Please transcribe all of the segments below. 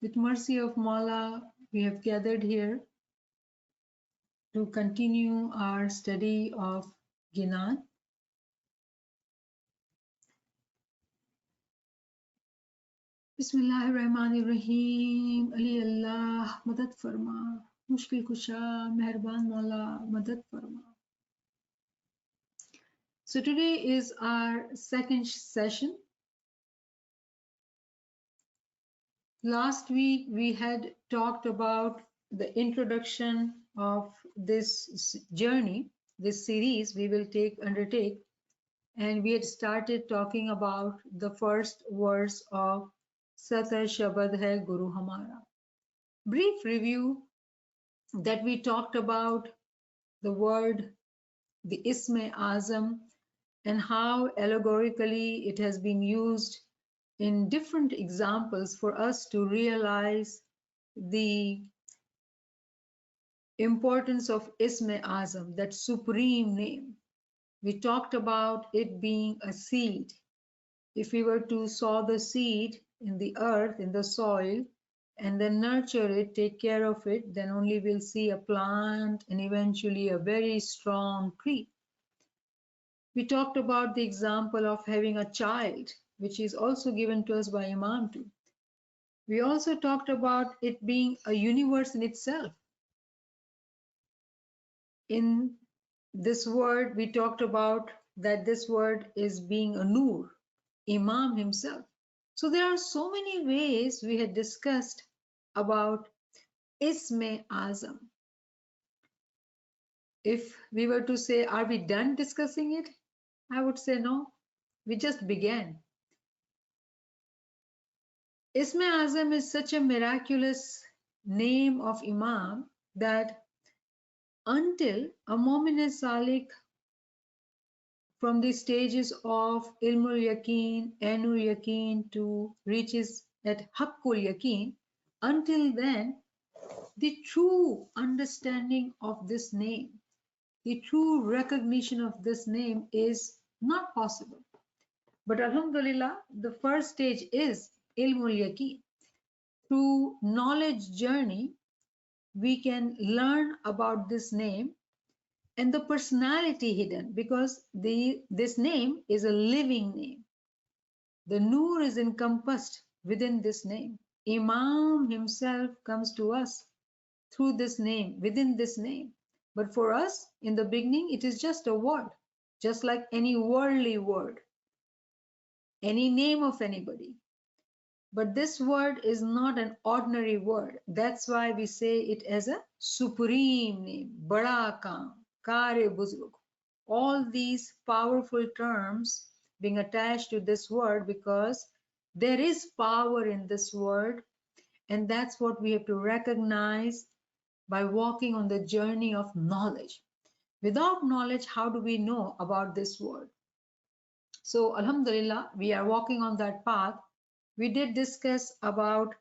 With mercy of Mawla, we have gathered here to continue our study of Gnan. Bismillahirrahmanirrahim. Ali Allah, Madad Farma. Mushkil Kusha, Meherban Mawla, Madad Farma. So today is our second session. Last week we had talked about the introduction of this journey, this series we will undertake, and we had started talking about the first verse of Sata Shabd Hai Guru Hamara. Brief review that we talked about the word, the Ism-I Azam, and how allegorically it has been used in different examples for us to realize the importance of Ism-I Azam, that supreme name. We talked about it being a seed. If we were to sow the seed in the earth, in the soil, and then nurture it, take care of it, then only we'll see a plant and eventually a very strong tree. We talked about the example of having a child, which is also given to us by Imam too. We also talked about it being a universe in itself. In this word, we talked about that this word is being a Nur, Imam himself. So there are so many ways we had discussed about Ism-I Azam. If we were to say, are we done discussing it? I would say no, we just began. Ism-I Azam is such a miraculous name of Imam that until a Mu'min Salik from the stages of Ilmul Yaqeen, Ainul Yaqeen to reaches at Haqqul Yaqeen, until then, the true understanding of this name, the true recognition of this name is not possible. But Alhamdulillah, the first stage is Ilmul Yaqeen. Through knowledge journey, we can learn about this name and the personality hidden, because this name is a living name. The Nur is encompassed within this name. Imam himself comes to us through this name, within this name. But for us, in the beginning, it is just a word, just like any worldly word, any name of anybody. But this word is not an ordinary word. That's why we say it as a supreme name, Bada Kaam, Kare Buzrug. All these powerful terms being attached to this word, because there is power in this word, and that's what we have to recognize by walking on the journey of knowledge. Without knowledge, how do we know about this word? So Alhamdulillah, we are walking on that path. We did discuss about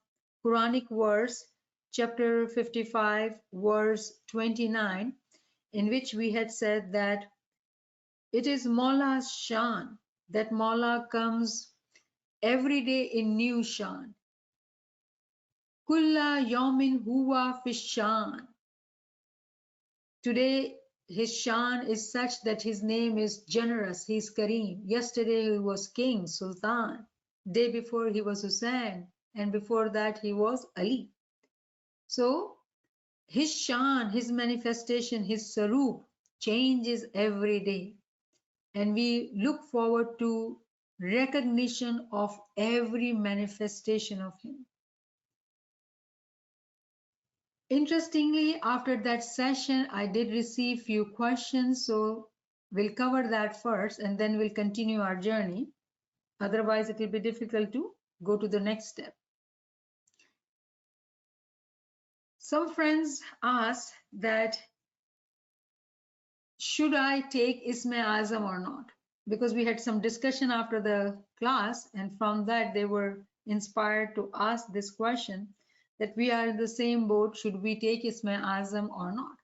Quranic verse, chapter 55, verse 29, in which we had said that it is Mawla's Shan, that Mawla comes every day in new Shan. Kulla yawmin huwa fi Shan. Today, his Shan is such that his name is generous, he is Kareem. Yesterday he was King, Sultan. Day before he was Hussein, and before that he was Ali. So his Shan, his manifestation, his Sarup changes every day. And we look forward to recognition of every manifestation of him. Interestingly, after that session, I did receive few questions, so we'll cover that first and then we'll continue our journey. Otherwise, it will be difficult to go to the next step. Some friends asked that, should I take Ism-I Azam or not? Because we had some discussion after the class, and from that they were inspired to ask this question, that we are in the same boat, should we take Ism-I Azam or not?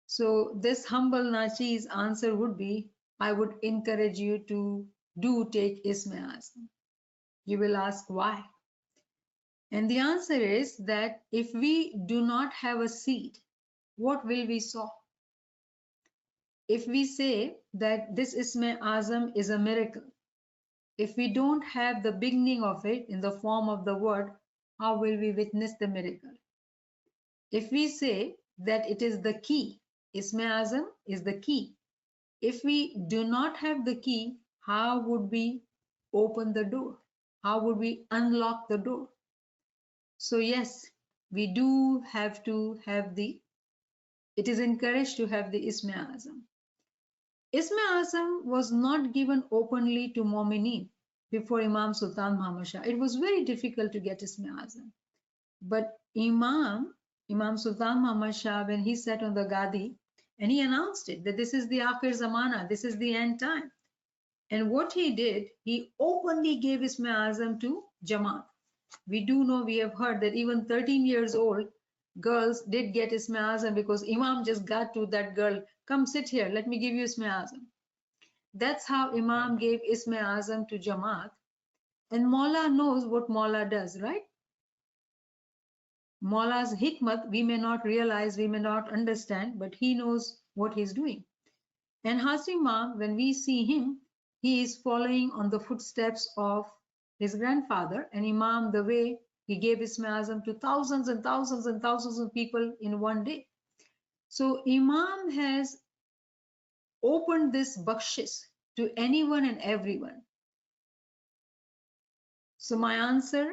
So this humble Nachi's answer would be, I would encourage you to do take Ism-I Azam. You will ask why? And the answer is that if we do not have a seed, what will we sow? If we say that this Ism-I is a miracle, if we don't have the beginning of it in the form of the word, how will we witness the miracle? If we say that it is the key, Ism-I is the key. If we do not have the key, how would we open the door? How would we unlock the door? So yes, we do have to have it is encouraged to have the Ism-I. Ism-I was not given openly to Mominin before Imam Sultan Muhammad Shah. It was very difficult to get Ism-I. But Imam Sultan Muhammad Shah, when he sat on the Gadi and he announced it, that this is the Akhir Zamana, this is the end time. And what he did, he openly gave Ism-I to Jamaat. We do know, we have heard that even 13 years old girls did get Ism-I because Imam just got to that girl, come sit here, let me give you Ism-I. That's how Imam gave Ism-I to Jamaat. And Maula knows what Maula does, right? Maula's hikmat, we may not realize, we may not understand, but he knows what he's doing. And Hazrat Imam, when we see him, he is following on the footsteps of his grandfather. And Imam, the way he gave Ism-I to thousands and thousands and thousands of people in one day. So Imam has opened this bakshis to anyone and everyone. So my answer,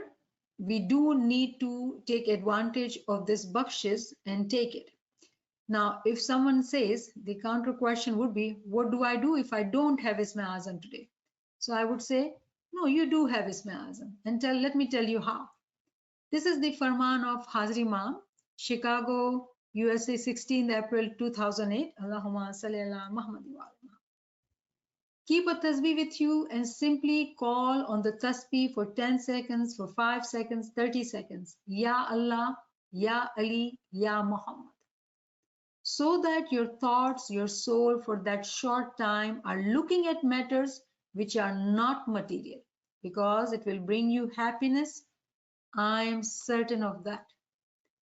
we do need to take advantage of this bakshis and take it. Now, if someone says, the counter question would be, what do I do if I don't have Ism-I today? So I would say, no, you do have Ism-I. And let me tell you how. This is the Farman of Hazrat Imam, Chicago, USA, 16th April 2008. Allahumma salli ala Muhammad wa ala. Keep a tasbih with you and simply call on the tasbih for 10 seconds, for 5 seconds, 30 seconds. Ya Allah, Ya Ali, Ya Muhammad. So that your thoughts, your soul for that short time are looking at matters which are not material, because it will bring you happiness. I am certain of that.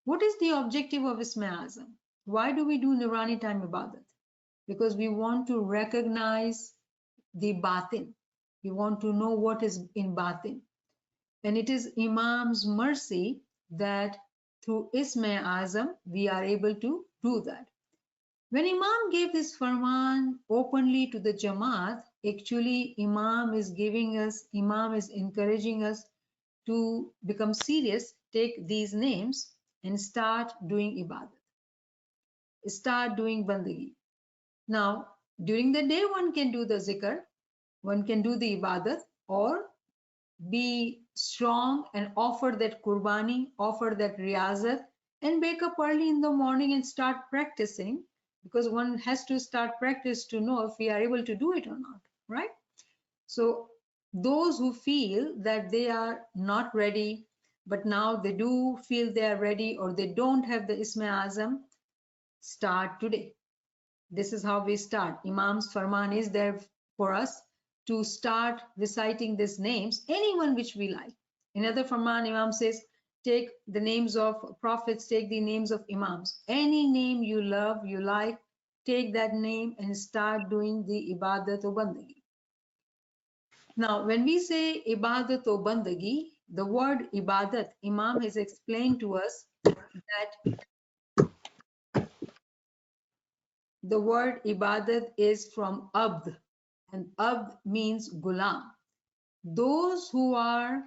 What is the objective of Ism-I? Why do we do Nurani time Ibadat? Because we want to recognize the batin. We want to know what is in batin. And it is Imam's mercy that through Ism-I we are able to do that. When Imam gave this farman openly to the Jamaat, actually Imam is encouraging us to become serious, take these names and start doing Ibadat. Start doing Bandagi. Now, during the day one can do the zikr, one can do the Ibadat, or be strong and offer that Qurbani, offer that Riyazat, and wake up early in the morning and start practicing, because one has to start practice to know if we are able to do it or not, right? So those who feel that they are not ready, but now they do feel they are ready, or they don't have the Ism-I, start today. This is how we start. Imam's farman is there for us to start reciting these names, anyone which we like. Another farman, Imam says, take the names of prophets, take the names of imams. Any name you love, you like, take that name and start doing the Ibadat or Bandagi. Now, when we say Ibadat or Bandagi, the word Ibadat, Imam has explained to us that the word Ibadat is from Abd, and Abd means Gulam. Those who are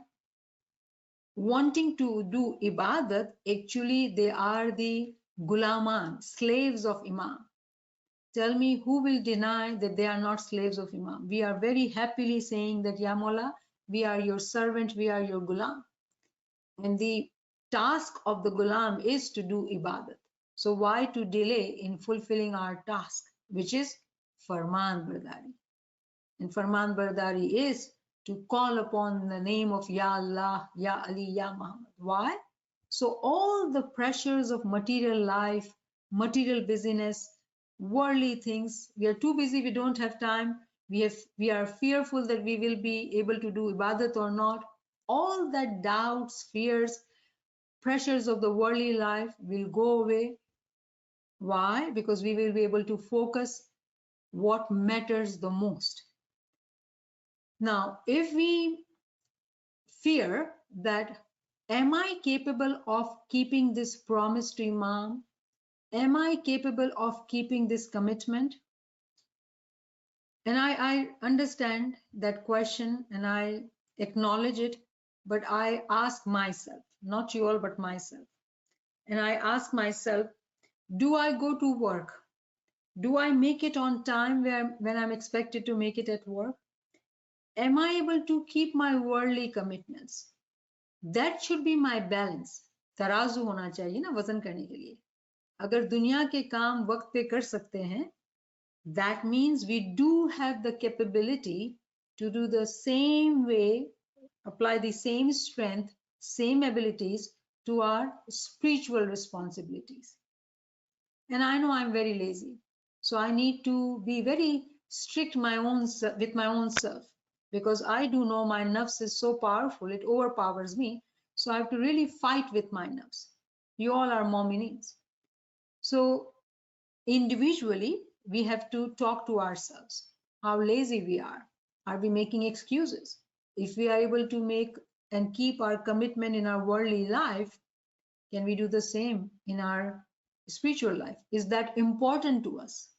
wanting to do Ibadat, actually they are the Gulaman, slaves of Imam. Tell me who will deny that they are not slaves of Imam? We are very happily saying that, Ya Mawla, we are your servant, we are your Gulam. And the task of the Gulam is to do Ibadat. So why to delay in fulfilling our task, which is Farman Bardari? And Farman Bardari is to call upon the name of Ya Allah, Ya Ali, Ya Muhammad. Why? So all the pressures of material life, material busyness, worldly things, we are too busy, we don't have time, we are fearful that we will be able to do Ibadat or not. All that doubts, fears, pressures of the worldly life will go away. Why? Because we will be able to focus what matters the most. Now, if we fear that, am I capable of keeping this promise to Imam? Am I capable of keeping this commitment? And I understand that question and I acknowledge it, but I ask myself, not you all, but myself. And I ask myself, do I go to work? Do I make it on time when I'm expected to make it at work? Am I able to keep my worldly commitments? That should be my balance. तराजू होना चाहिए ना वजन करने के लिए. अगर दुनिया के काम वक्त पे कर सकते हैं, that means we do have the capability to do the same way, apply the same strength, same abilities to our spiritual responsibilities. And I know I'm very lazy, so I need to be very strict with my own self, because I do know my nafs is so powerful, it overpowers me. So I have to really fight with my nafs. You all are mu'minins. So individually, we have to talk to ourselves, how lazy we are. Are we making excuses? If we are able to make and keep our commitment in our worldly life, can we do the same in our spiritual life? Is that important to us?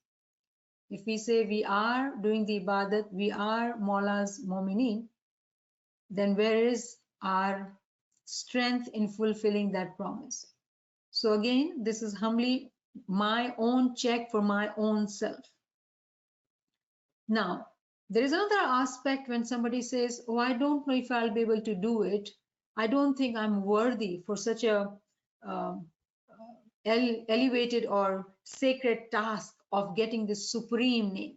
If we say we are doing the Ibadat, we are Maula's Mu'mineen, then where is our strength in fulfilling that promise? So again, this is humbly my own check for my own self. Now, there is another aspect when somebody says, oh, I don't know if I'll be able to do it. I don't think I'm worthy for such a elevated or sacred task of getting this supreme name.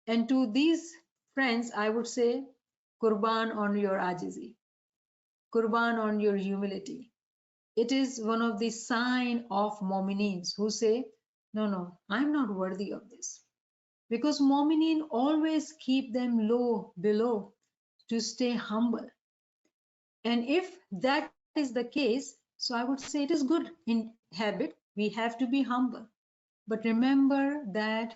And to these friends, I would say, Qurban on your ajizi, Qurban on your humility. It is one of the sign of Mu'mineen who say, no, I'm not worthy of this. Because Mu'mineen always keep them low, below, to stay humble. And if that is the case, so I would say it is good in habit. We have to be humble. But remember that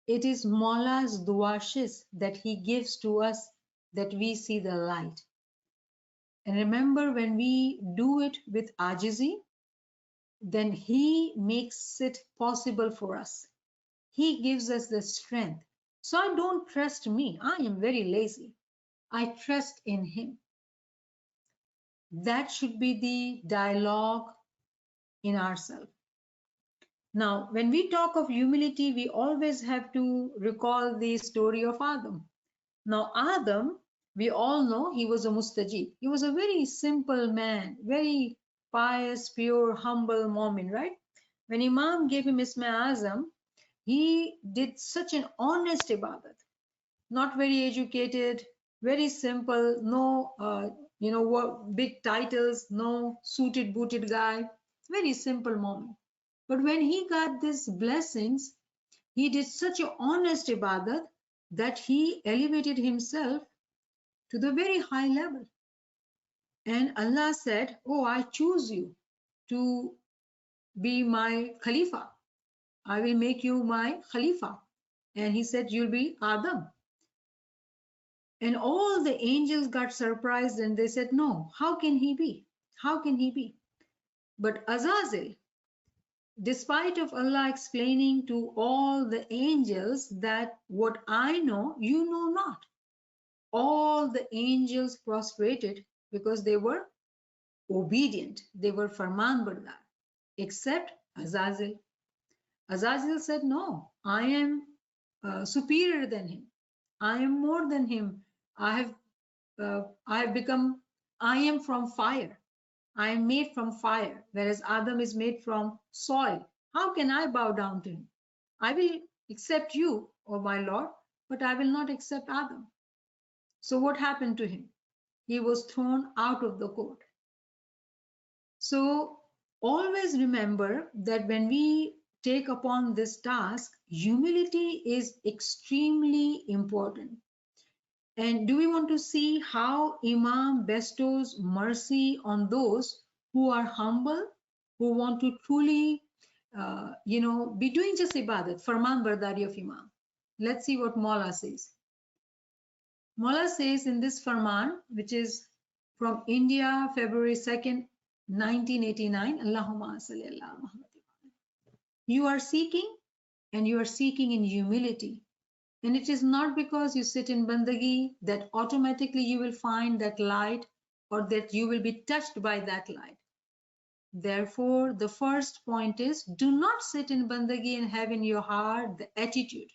it is Maula's duashis that he gives to us that we see the light. And remember, when we do it with ajizi, then he makes it possible for us. He gives us the strength. So I don't trust me. I am very lazy. I trust in him. That should be the dialogue in ourselves. Now, when we talk of humility, we always have to recall the story of Adam. Now, Adam, we all know he was a mustajib. He was a very simple man, very pious, pure, humble mu'min, right? When Imam gave him Ism-I Azam, he did such an honest ibadat, not very educated, very simple, no, big titles, no suited booted guy, very simple moment. But when he got these blessings, he did such an honest ibadat that he elevated himself to the very high level. And Allah said, oh, I choose you to be my Khalifa. I will make you my Khalifa. And he said, you'll be Adam. And all the angels got surprised and they said, no, how can he be? How can he be? But Azazel, despite of Allah explaining to all the angels that what I know, you know not. All the angels prostrated because they were obedient. They were farmanbardar, except Azazel. Azazel said, no, I am superior than him. I am more than him. I have become, I am from fire. I am made from fire, whereas Adam is made from soil. How can I bow down to him? I will accept you, O my Lord, but I will not accept Adam. So what happened to him? He was thrown out of the court. So always remember that when we take upon this task, humility is extremely important. And do we want to see how Imam bestows mercy on those who are humble, who want to truly, be doing just ibadat, farman bardari of Imam. Let's see what Maula says. Maula says in this farman, which is from India, February 2nd, 1989, Allahumma salli ala Muhammad. You are seeking, and you are seeking in humility. And it is not because you sit in bandagi that automatically you will find that light or that you will be touched by that light. Therefore, the first point is, do not sit in bandagi and have in your heart the attitude,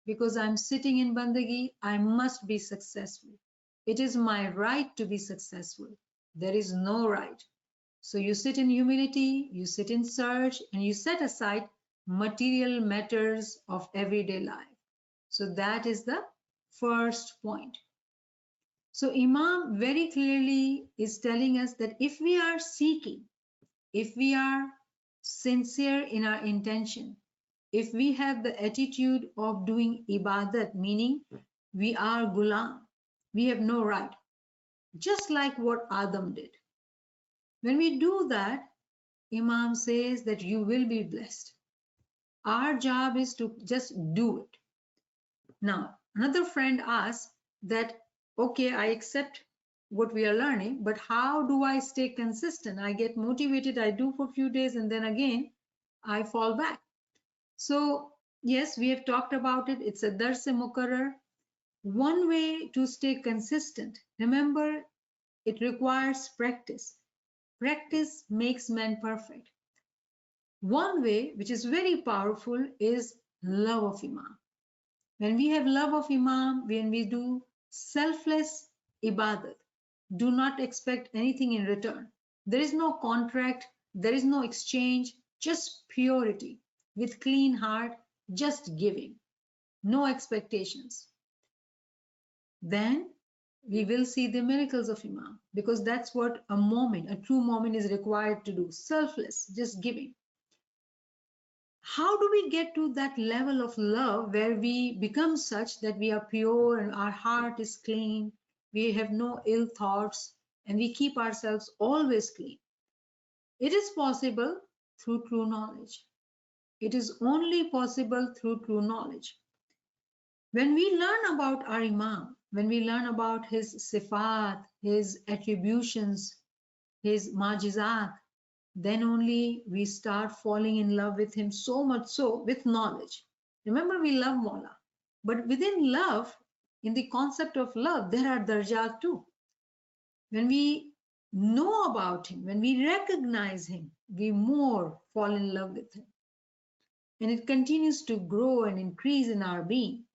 because I'm sitting in bandagi, I must be successful. It is my right to be successful. There is no right. So you sit in humility, you sit in search, and you set aside material matters of everyday life. So that is the first point. So Imam very clearly is telling us that if we are seeking, if we are sincere in our intention, if we have the attitude of doing ibadat, meaning we are gulam, we have no right, just like what Adam did. When we do that, Imam says that you will be blessed. Our job is to just do it. Now, another friend asks that, okay, I accept what we are learning, but how do I stay consistent? I get motivated, I do for a few days, and then again, I fall back. So, yes, we have talked about it. It's a dars-e-mukarrar. One way to stay consistent, remember, it requires practice. Practice makes man perfect. One way, which is very powerful, is love of Imam. When we have love of Imam, when we do selfless ibadat, do not expect anything in return. There is no contract, there is no exchange, just purity with clean heart, just giving, no expectations. Then we will see the miracles of Imam, because that's what a moment, a true moment is required to do. Selfless, just giving. How do we get to that level of love where we become such that we are pure and our heart is clean, we have no ill thoughts, and we keep ourselves always clean? It is possible through true knowledge. It is only possible through true knowledge. When we learn about our Imam, when we learn about his sifat, his attributions, his majizat, then only we start falling in love with him, so much so with knowledge. Remember, we love Mawla, but within love, in the concept of love, there are darajat too. When we know about him, when we recognize him, we more fall in love with him. And it continues to grow and increase in our being.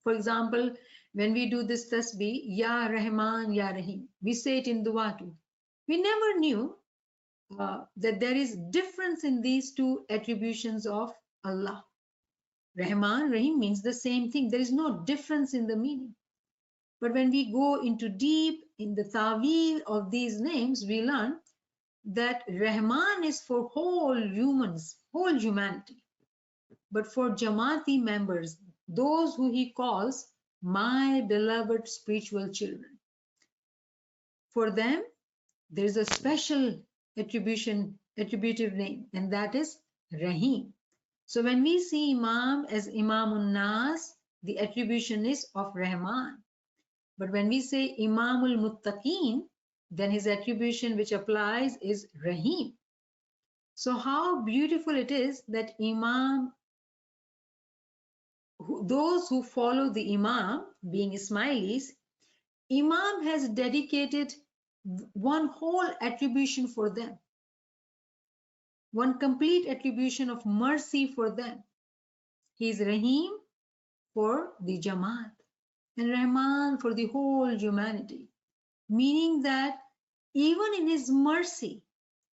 For example, when we do this tasbih, Ya Rahman, Ya Rahim, we say it in dua too. We never knew that there is difference in these two attributions of Allah. Rahman, Rahim means the same thing. There is no difference in the meaning. But when we go into deep in the ta'wil of these names, we learn that Rahman is for whole humans, whole humanity. But for Jamaati members, those who he calls my beloved spiritual children, for them, there is a special attributive name, and that is Rahim. So when we see Imam as Imamun Nas, the attribution is of Rahman. But when we say Imamul Muttaqeen, then his attribution which applies is Rahim. So how beautiful it is that Imam, those who follow the Imam, being Ismailis, Imam has dedicated one whole attribution for them, one complete attribution of mercy for them. He is Rahim for the Jamaat and Rahman for the whole humanity, meaning that even in his mercy,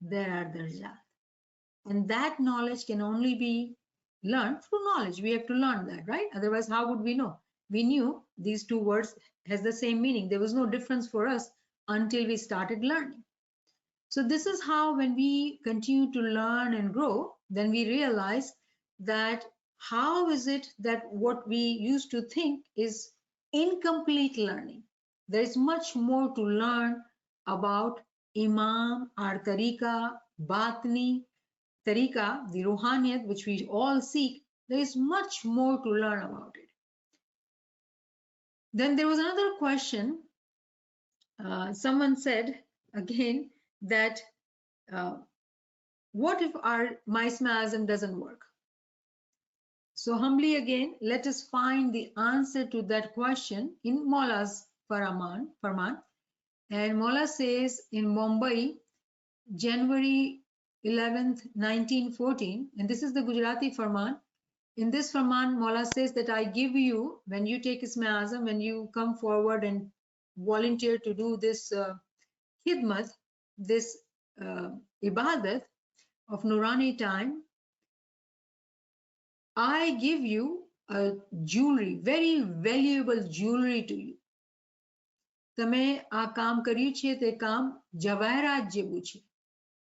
there are darajat. And that knowledge can only be learned through knowledge. We have to learn that, right? Otherwise, how would we know? We knew these two words has the same meaning. There was no difference for us until we started learning. So this is how, when we continue to learn and grow, then we realize that how is it that what we used to think is incomplete learning. There is much more to learn about Imam, our tariqa, batni, tariqa, the ruhaniyat which we all seek, there is much more to learn about it. Then there was another question. Someone said again that what if my Ism-I doesn't work? So humbly again, let us find the answer to that question in Maula's Farman. And Maula says in Mumbai, January 11th, 1914, and this is the Gujarati Farman. In this Farman, Maula says that I give you, when you take Ism-I, when you come forward and volunteer to do this khidmat, this Ibadat of Nurani time, I give you a jewelry, very valuable jewelry to you. તમે આ કામ કર્યું છે તે કામ જવાહરાત જેવું છે.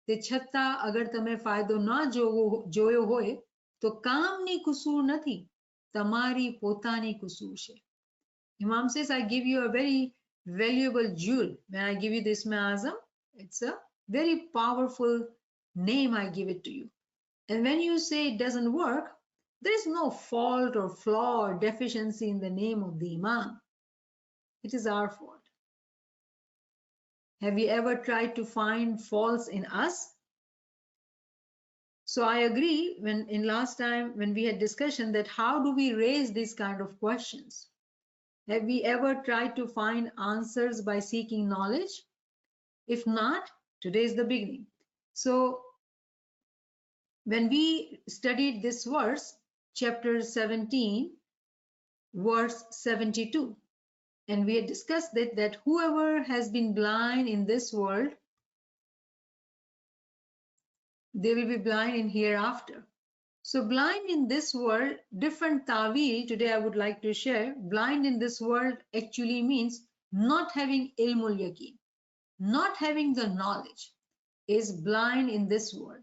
તે છતાં અગર તમે ફાયદો ન જોયો હોય તો કામની કસૂર નથી, તમારી પોતાની કસૂર છે. Imam says, I give you a very valuable jewel. When I give you this Ism, it's a very powerful name, I give it to you. And when you say it doesn't work, there is no fault or flaw or deficiency in the name of the Imam. It is our fault. Have we ever tried to find faults in us? So I agree when in last time when we had discussion that how do we raise these kind of questions? Have we ever tried to find answers by seeking knowledge? If not, today is the beginning. So when we studied this verse, chapter 17, verse 72, and we had discussed that whoever has been blind in this world, they will be blind in hereafter. So blind in this world, different ta'wil today I would like to share. Blind in this world actually means not having ilmul yaqeen, not having the knowledge is blind in this world.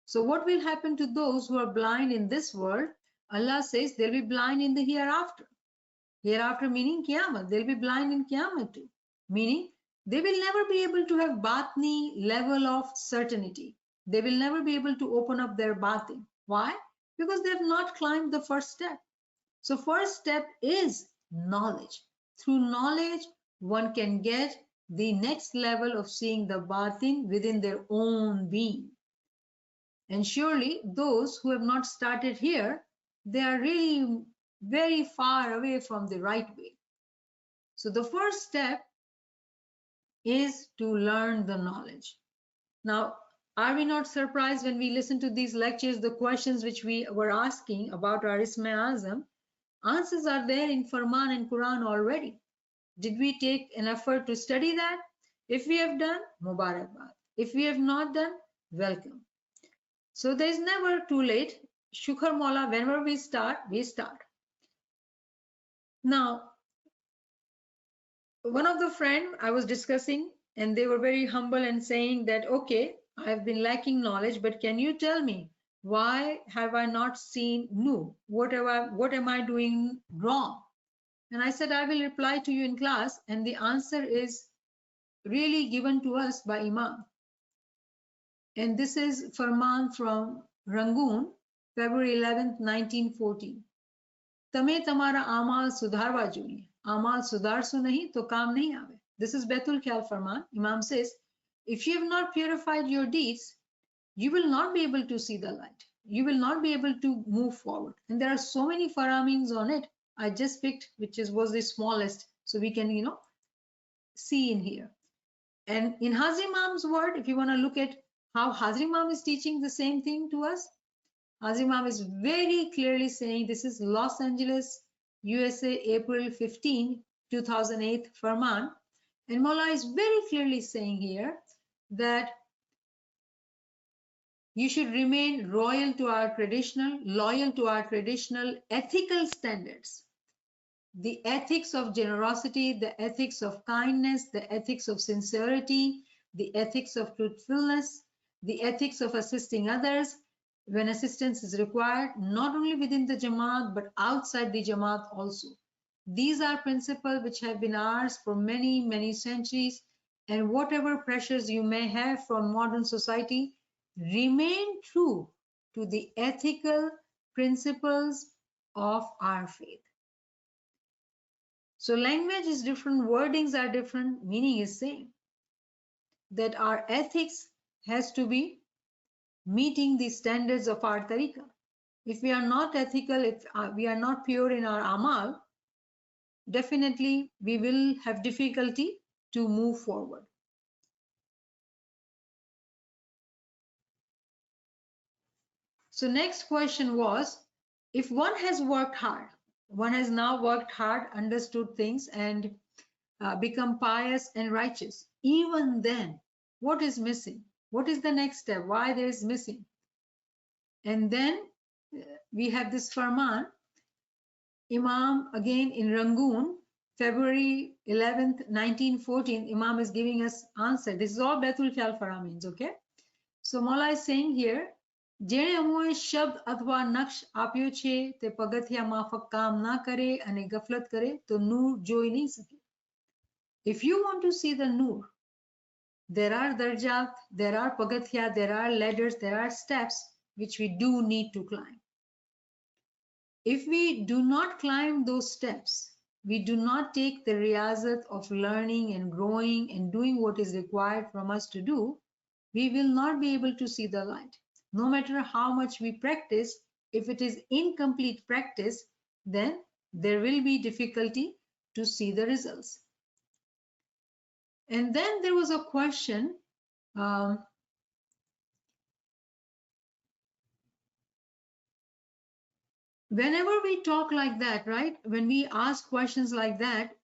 So what will happen to those who are blind in this world? Allah says they'll be blind in the hereafter. Hereafter meaning Qiyamah. They'll be blind in Qiyamah too. Meaning they will never be able to have batni level of certainty. They will never be able to open up their batin. Why? Because they have not climbed the first step. So first step is knowledge. Through knowledge, one can get the next level of seeing the batin within their own being. And surely those who have not started here, they are really very far away from the right way. So the first step is to learn the knowledge. Now, are we not surprised when we listen to these lectures, the questions which we were asking about our Ism-I Azam, answers are there in Farman and Quran already. Did we take an effort to study that? If we have done, Mubarakbad. If we have not done, welcome. So there is never too late. Shukr Mola, whenever we start, we start. Now, one of the friends I was discussing, and they were very humble and saying that, okay, I've been lacking knowledge, but can you tell me why have I not seen Nu? What am I doing wrong? And I said, I will reply to you in class, and the answer is really given to us by Imam. And this is Farman from Rangoon, February 11th, 1914. Tame tamara amal sudharwa જોઈએ. Amal sudarsu nahi to kaam nahi aave. This is Betul Khayal Farman. Imam says, if you have not purified your deeds, you will not be able to see the light. You will not be able to move forward. And there are so many faramins on it. I just picked which was the smallest, so we can, see in here. And in Hazri Imam's word, if you want to look at how Hazri Imam is teaching the same thing to us, Hazri Imam is very clearly saying, this is Los Angeles, USA, April 15, 2008, Farman. And Maula is very clearly saying here that you should remain loyal to our traditional ethical standards. The ethics of generosity, the ethics of kindness, the ethics of sincerity, the ethics of truthfulness, the ethics of assisting others when assistance is required, not only within the Jamaat, but outside the Jamaat also. These are principles which have been ours for many, many centuries, and whatever pressures you may have from modern society, remain true to the ethical principles of our faith. So language is different, wordings are different, meaning is same. That our ethics has to be meeting the standards of our tariqah. If we are not ethical, if we are not pure in our amal, definitely we will have difficulty to move forward. So next question was, if one has worked hard, one has now worked hard, understood things, and become pious and righteous, even then, what is missing? What is the next step? Why there is missing? And then we have this farman, Imam again in Rangoon, February 11th, 1914, Imam is giving us answer. This is all Baitul Khayal Faramins, okay? So Maula is saying here, જેણે અમોએ શબ્દ અથવા નક્ષ આપ્યો છે તે પગથિયા માફક કામ ના કરે અને ગફલત કરે તો નૂર જોઈ નહીં શકે. If you want to see the noor, there are darjat, there are pagathya, there are ladders, there are steps which we do need to climb. If we do not climb those steps, we do not take the riyazat of learning and growing and doing what is required from us to do, we will not be able to see the light. No matter how much we practice, if it is incomplete practice, then there will be difficulty to see the results. And then there was a question, whenever we talk like that, right? When we ask questions like that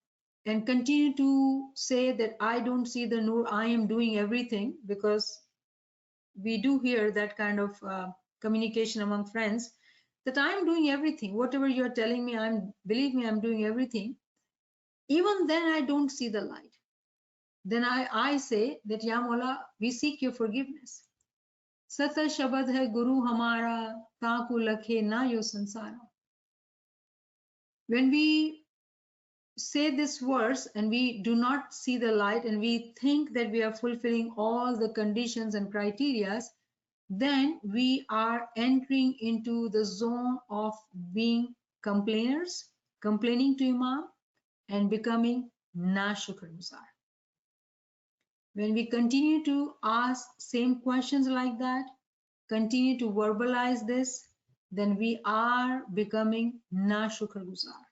and continue to say that I don't see the noor, I am doing everything, because we do hear that kind of communication among friends, that I'm doing everything. Whatever you're telling me, believe me, I'm doing everything. Even then I don't see the light. Then I say that, Ya Mola, we seek your forgiveness. Sata Shabd hai Guru hamārā, tāku lakhe na yo sansāra. When we say this verse and we do not see the light and we think that we are fulfilling all the conditions and criteria, then we are entering into the zone of being complainers, complaining to Imam, and becoming na-shukr guzar. When we continue to ask same questions like that, continue to verbalize this, then we are becoming na-shukr guzar.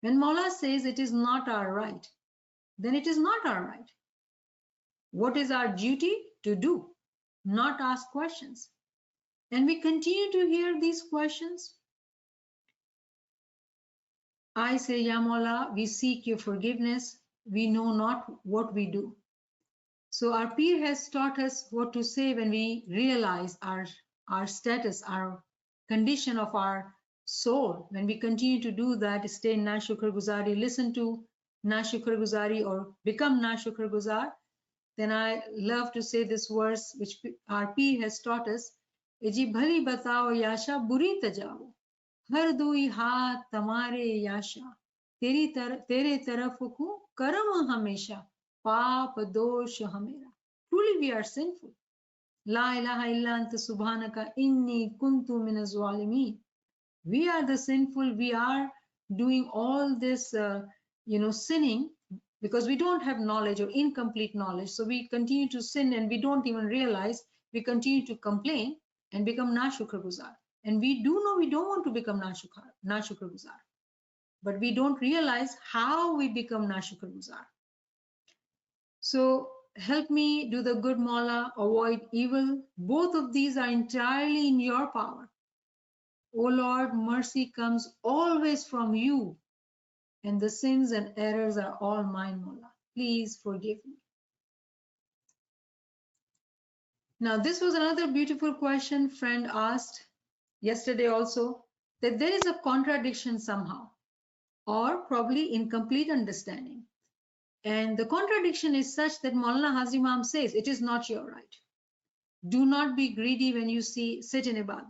When Maula says it is not our right, then it is not our right. What is our duty? To do, not ask questions. And we continue to hear these questions. I say, Ya Maula, we seek your forgiveness. We know not what we do. So our Peer has taught us what to say when we realize our status, our condition of our soul. When we continue to do that, stay in na-shukr guzari, listen to na-shukr guzari or become na-shukr guzar, then I love to say this verse which our Peer has taught us. Eji bhali batao yasha buri tajao, har dui haat tamare yasha, tere taraf ko karam hamesha, paap dosh hamera. Truly we are sinful. La ilaha illa anta subhanaka inni kuntu minaz zalimin. We are the sinful. We are doing all this, sinning, because we don't have knowledge or incomplete knowledge. So we continue to sin and we don't even realize. We continue to complain and become na-shukr guzar. And we do know we don't want to become na-shukr guzar. But we don't realize how we become na-shukr guzar. So help me do the good, Maula, avoid evil. Both of these are entirely in your power. O Lord, mercy comes always from you, and the sins and errors are all mine, Maula. Please forgive me. Now, this was another beautiful question friend asked yesterday also, that there is a contradiction somehow, or probably incomplete understanding. And the contradiction is such that Maulana Hazim Imam says, it is not your right. Do not be greedy when you sit in Ibadat.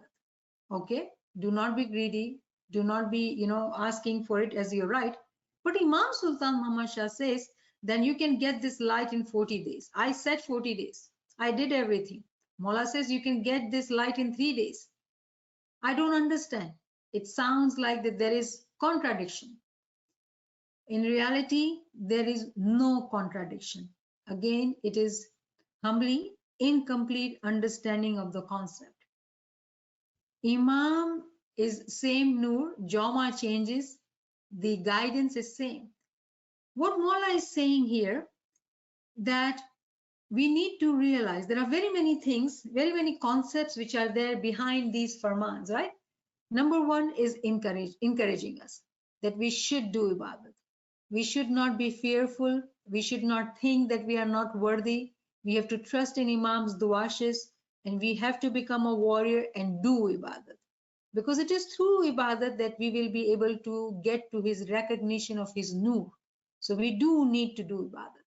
Okay? Do not be greedy. Do not be, asking for it as your right. But Imam Sultan Muhammad Shah says then you can get this light in 40 days. I said 40 days. I did everything. Mullah says you can get this light in 3 days. I don't understand. It sounds like that there is contradiction. In reality, there is no contradiction. Again, it is humbly incomplete understanding of the concept. Imam is same Nur, Jama changes, the guidance is same. What Mawla is saying here, that we need to realize there are very many things, very many concepts which are there behind these farmans, right? Number one is encouraging us that we should do ibadat. We should not be fearful. We should not think that we are not worthy. We have to trust in Imam's duashes, and we have to become a warrior and do ibadat. Because it is through ibadat that we will be able to get to his recognition of his nur. So we do need to do ibadat.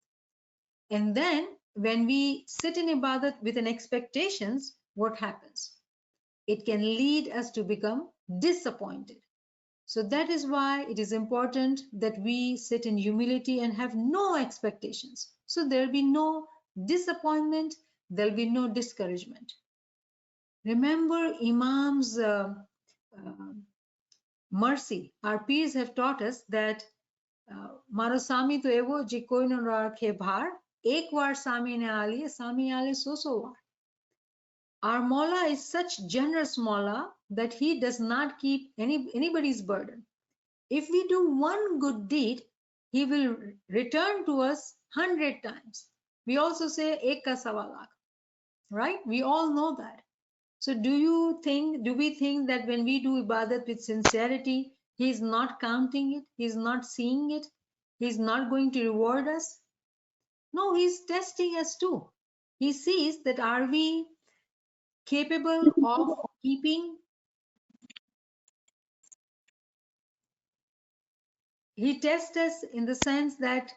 And then when we sit in ibadat with an expectations, what happens? It can lead us to become disappointed. So that is why it is important that we sit in humility and have no expectations. So there will be no disappointment, there will be no discouragement. Remember Imam's mercy. Our peers have taught us that Maro Sami to evo je koi no rakhe bhar, ek var Sami ne ali, Sami ali so var. Our Mawla is such generous Mawla that he does not keep anybody's burden. If we do one good deed, he will return to us 100 times. We also say ek ka sawa lakh, right? We all know that. So do we think that when we do ibadat with sincerity, he is not counting it, he is not seeing it, he is not going to reward us? No, he is testing us too. He sees that are we capable of keeping. He tests us in the sense that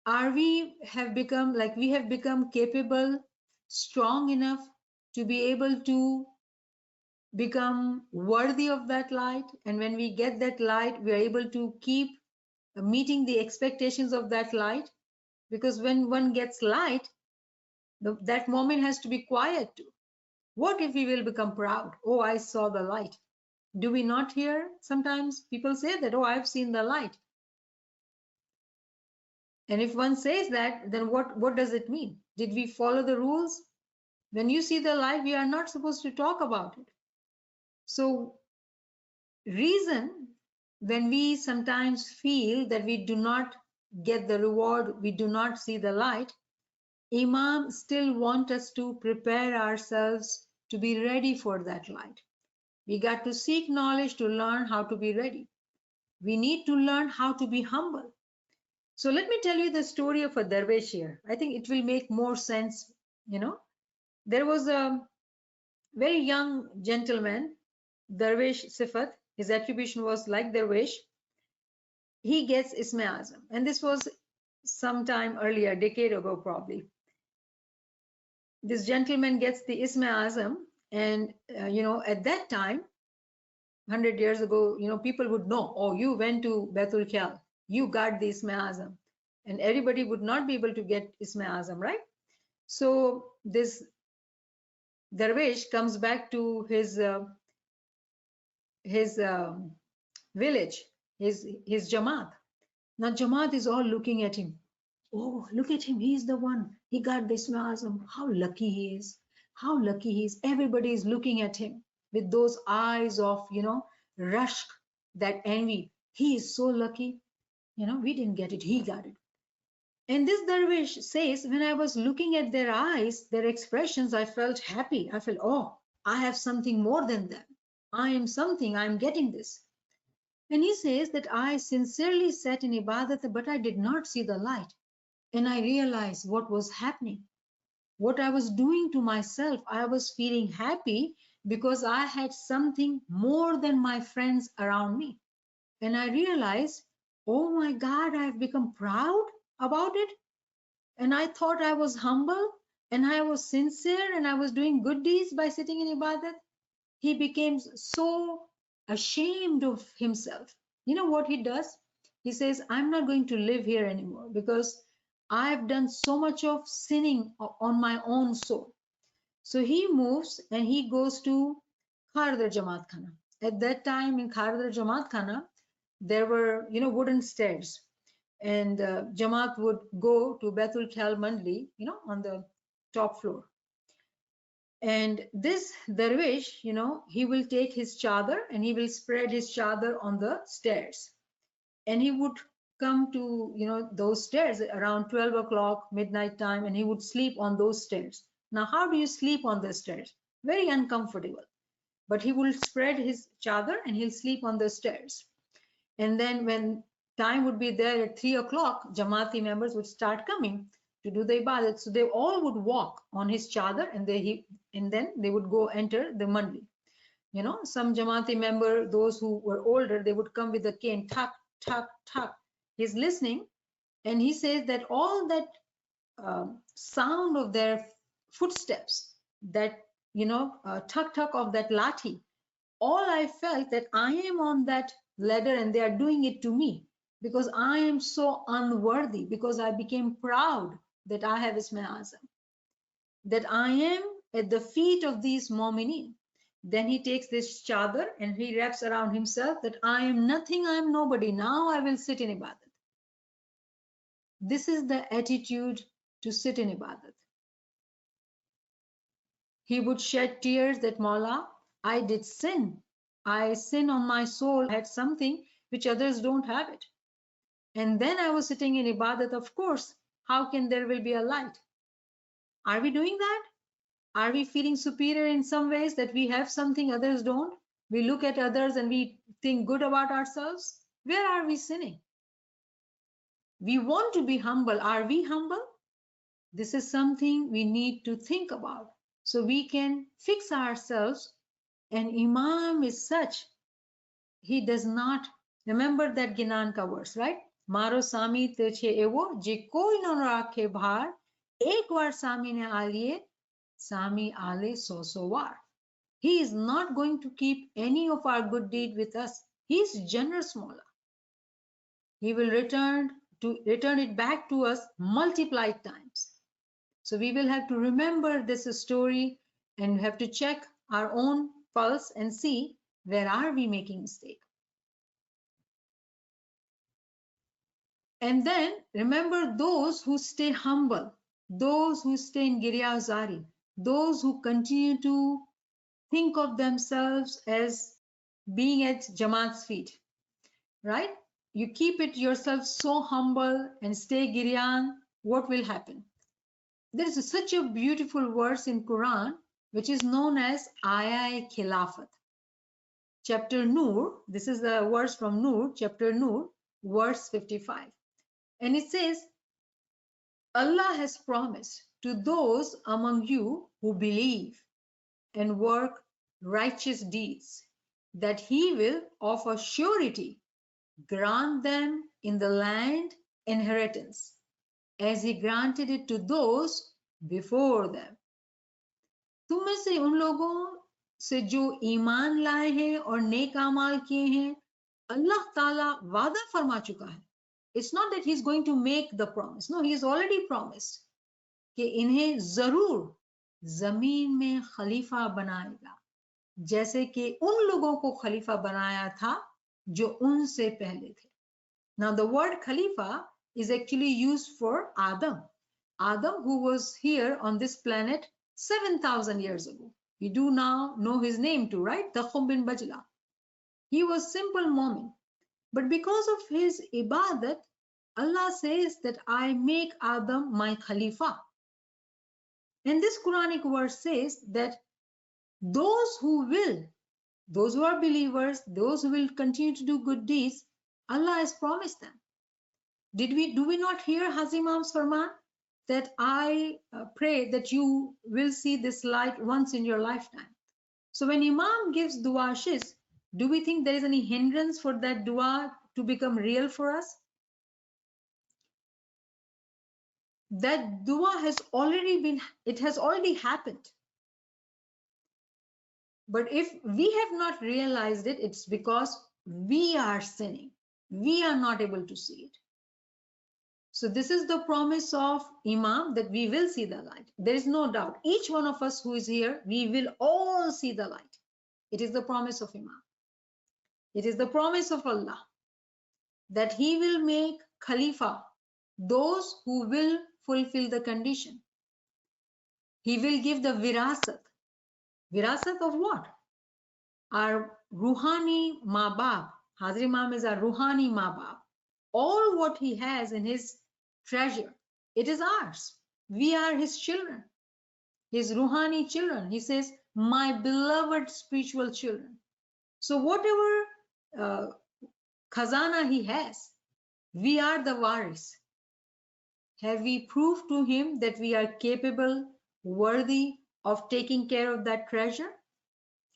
we have become capable, strong enough to be able to become worthy of that light. And when we get that light, we are able to keep meeting the expectations of that light. Because when one gets light, that moment has to be quiet too. What if we will become proud? Oh, I saw the light. Do we not hear sometimes people say that, oh, I've seen the light? And if one says that, then what does it mean? Did we follow the rules? When you see the light, we are not supposed to talk about it. So reason, when we sometimes feel that we do not get the reward, we do not see the light, Imam still wants us to prepare ourselves to be ready for that light. We got to seek knowledge to learn how to be ready. We need to learn how to be humble. So let me tell you the story of a dervish here. I think it will make more sense. There was a very young gentleman, dervish sifat. His attribution was like dervish. He gets Ism-I Azam, and this was sometime earlier, a decade ago probably. This gentleman gets the Ism-I Azam, and at that time, 100 years ago, people would know, oh, you went to Baitul Khal, you got the Ism-I Azam, and everybody would not be able to get Ism-I Azam, right? So this dervish comes back to his village, his Jamaat. Now Jamaat is all looking at him. Oh, look at him, he's the one, he got the Ism-I Azam. How lucky he is, how lucky he is. Everybody is looking at him with those eyes of, rush, that envy. He is so lucky, we didn't get it, he got it. And this dervish says, when I was looking at their eyes, their expressions, I felt happy. I felt, oh, I have something more than them. I am something, I'm getting this. And he says that I sincerely sat in Ibadat, but I did not see the light. And I realized what was happening, what I was doing to myself. I was feeling happy because I had something more than my friends around me. And I realized, oh my God, I've become proud about it. And I thought I was humble and I was sincere and I was doing good deeds by sitting in Ibadat. He became so ashamed of himself. You know what he does? He says, I'm not going to live here anymore because I've done so much of sinning on my own soul. So he moves and he goes to Khardar Jamaat Khana. At that time in Khardar Jamaat Khana, there were, wooden stairs, and Jamaat would go to Baitul Khal Mandli, on the top floor. And this dervish, he will take his chadar and he will spread his chadar on the stairs. And he would come to, those stairs around 12 o'clock, midnight time, and he would sleep on those stairs. Now, how do you sleep on the stairs? Very uncomfortable. But he will spread his chadar and he'll sleep on the stairs. And then when time would be there at 3 o'clock, Jamaati members would start coming to do the Ibadat. So they all would walk on his chadar and then they would go enter the mandli. Some Jamaati member, those who were older, they would come with a cane, tuck, tuck, tuck. He's listening and he says that all that sound of their footsteps, that, tuck, tuck of that lathi, all I felt that I am on that ladder and they are doing it to me because I am so unworthy, because I became proud that I have Ism-I Azam, that I am at the feet of these mu'mineen. Then he takes this chadar and he wraps around himself that I am nothing, I am nobody. Now I will sit in Ibadat. This is the attitude to sit in Ibadat. He would shed tears that Mawla, I did sin. I sin on my soul, I had something which others don't have it. And then I was sitting in Ibadat, of course, how can there will be a light? Are we doing that? Are we feeling superior in some ways that we have something others don't? We look at others and we think good about ourselves. Where are we sinning? We want to be humble. Are we humble? This is something we need to think about so we can fix ourselves. And Imam is such, he does not remember that Ginan ka verse, right? Maro sami te che evo je koi no rakhe bhar ek var sami ne aliye sami ale so var. He is not going to keep any of our good deed with us. He is generous, Mawla. He will return it back to us multiplied times. So we will have to remember this story and have to check our own pulse and see where are we making mistake. And then remember those who stay humble, those who stay in Giryazari, those who continue to think of themselves as being at Jamaat's feet, right? You keep it yourself so humble and stay Giryan, what will happen? There is such a beautiful verse in Quran which is known as Ayah-e-Khilafat. Chapter Nur, this is the verse from Nur, chapter Nur, verse 55. And it says, Allah has promised to those among you who believe and work righteous deeds that He will of a surety grant them in the land inheritance as He granted it to those before them. तुम में से उन लोगों से जो ईमान लाए हैं और नेक अमाल किए हैं, अल्लाह ताला वादा फरमा चुका है. It's not that he's going to make the promise. No, he's already promised कि इन्हें जरूर जमीन में खलीफा बनाएगा, जैसे कि उन लोगों को खलीफा बनाया था जो उनसे पहले थे. Now the word khalifa is actually used for Adam. Adam, who was here on this planet 7,000 years ago. We do now know his name too, right? Dakhum bin Bajla. He was simple mu'min. But because of his ibadat, Allah says that I make Adam my khalifa. And this Quranic verse says that those who are believers, those who will continue to do good deeds, Allah has promised them. Do we not hear Hazimam's farman that I pray that you will see this light once in your lifetime? So when Imam gives dua shis, do we think there is any hindrance for that dua to become real for us? That dua has already happened. But if we have not realized it, it's because we are sinning. we are not able to see it. So this is the promise of Imam, that we will see the light. There is no doubt. Each one of us who is here, we will all see the light. It is the promise of Imam. It is the promise of Allah that He will make Khalifa those who will fulfill the condition. He will give the virasat. Virasat of what? Our Ruhani Mabab. Hazrat Imam is our Ruhani Mabab. All what he has in his treasure, it is ours. We are his children, his Ruhani children. He says, my beloved spiritual children. So whatever khazana he has, we are the waris. Have we proved to him that we are capable, worthy of taking care of that treasure?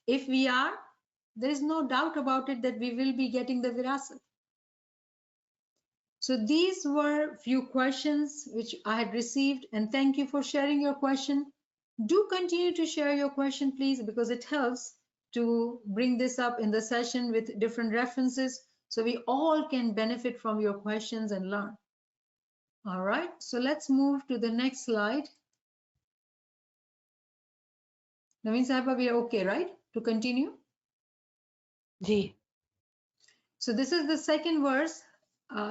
If we are, there is no doubt about it that we will be getting the virasat. So these were few questions which I had received, and thank you for sharing your question. Do continue to share your question, please, because it helps to bring this up in the session with different references so we all can benefit from your questions and learn. All right, so let's move to the next slide. Naveen Sahaba, we are okay, right, to continue? Ji. So this is the second verse.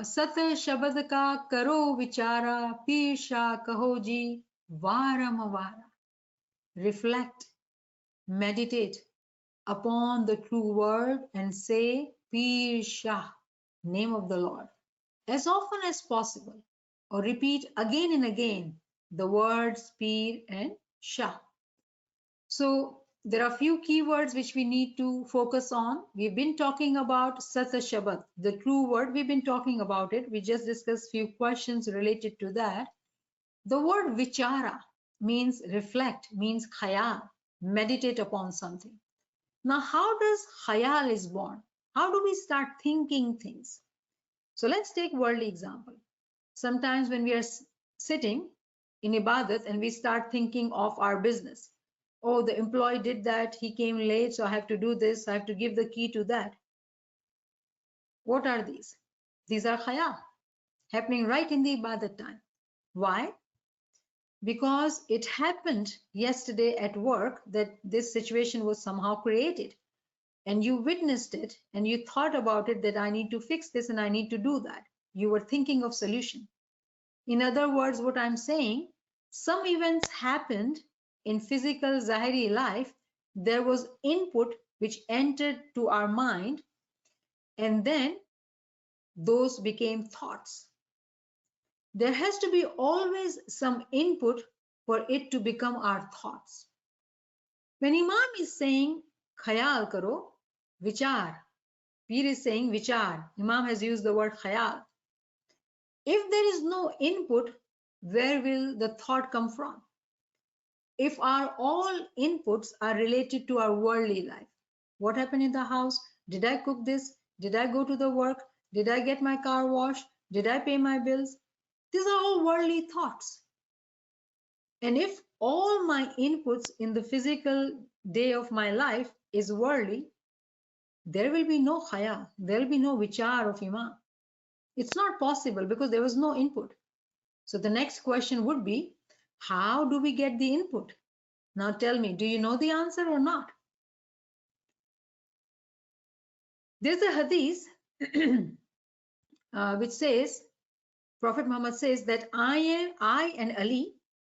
Sat Shabd ka karo vichara, Pir Shah kaho ji, varam vara. Reflect, meditate upon the true word and say Pir Shah, name of the Lord, as often as possible, or repeat again and again the words Pir and Shah. So there are a few keywords which we need to focus on. We've been talking about Sat Shabd, the true word. We've been talking about it. We just discussed few questions related to that. The word vichara means reflect, means khayal, meditate upon something. Now, how does khayal is born? How do we start thinking things? So let's take worldly example. Sometimes when we are sitting in Ibadat and we start thinking of our business. Oh, the employee did that, he came late, so I have to do this, I have to give the key to that. What are these? These are khayal, happening right in the Ibadat time. Why? Because it happened yesterday at work that this situation was somehow created. And you witnessed it and you thought about it that I need to fix this and I need to do that. You were thinking of solution. In other words, what I'm saying, some events happened in physical Zahiri life. There was input which entered to our mind, and then those became thoughts. There has to be always some input for it to become our thoughts. When Imam is saying khayal karo, vichar, Pir is saying vichar. Imam has used the word khayal. If there is no input, where will the thought come from? If our all inputs are related to our worldly life, what happened in the house? Did I cook this? Did I go to the work? Did I get my car washed? Did I pay my bills? These are all worldly thoughts. And if all my inputs in the physical day of my life is worldly, there will be no khayal, there will be no vichar of Imam. It's not possible because there was no input. So the next question would be, how do we get the input? Now tell me, do you know the answer or not? There's a hadith which says, Prophet Muhammad says that I and Ali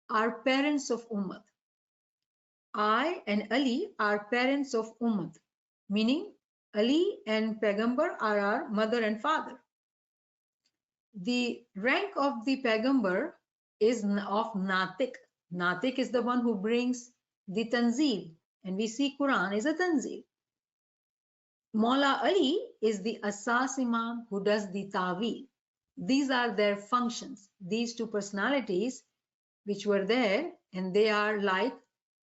are parents of Ummah. I and Ali are parents of Ummah, meaning Ali and Pagambar are our mother and father. The rank of the Pagambar is of Natik. Natik is the one who brings the Tanzil, and we see Quran is a Tanzil. Maula Ali is the Asas Imam who does the Tawil. These are their functions. These two personalities which were there, and they are like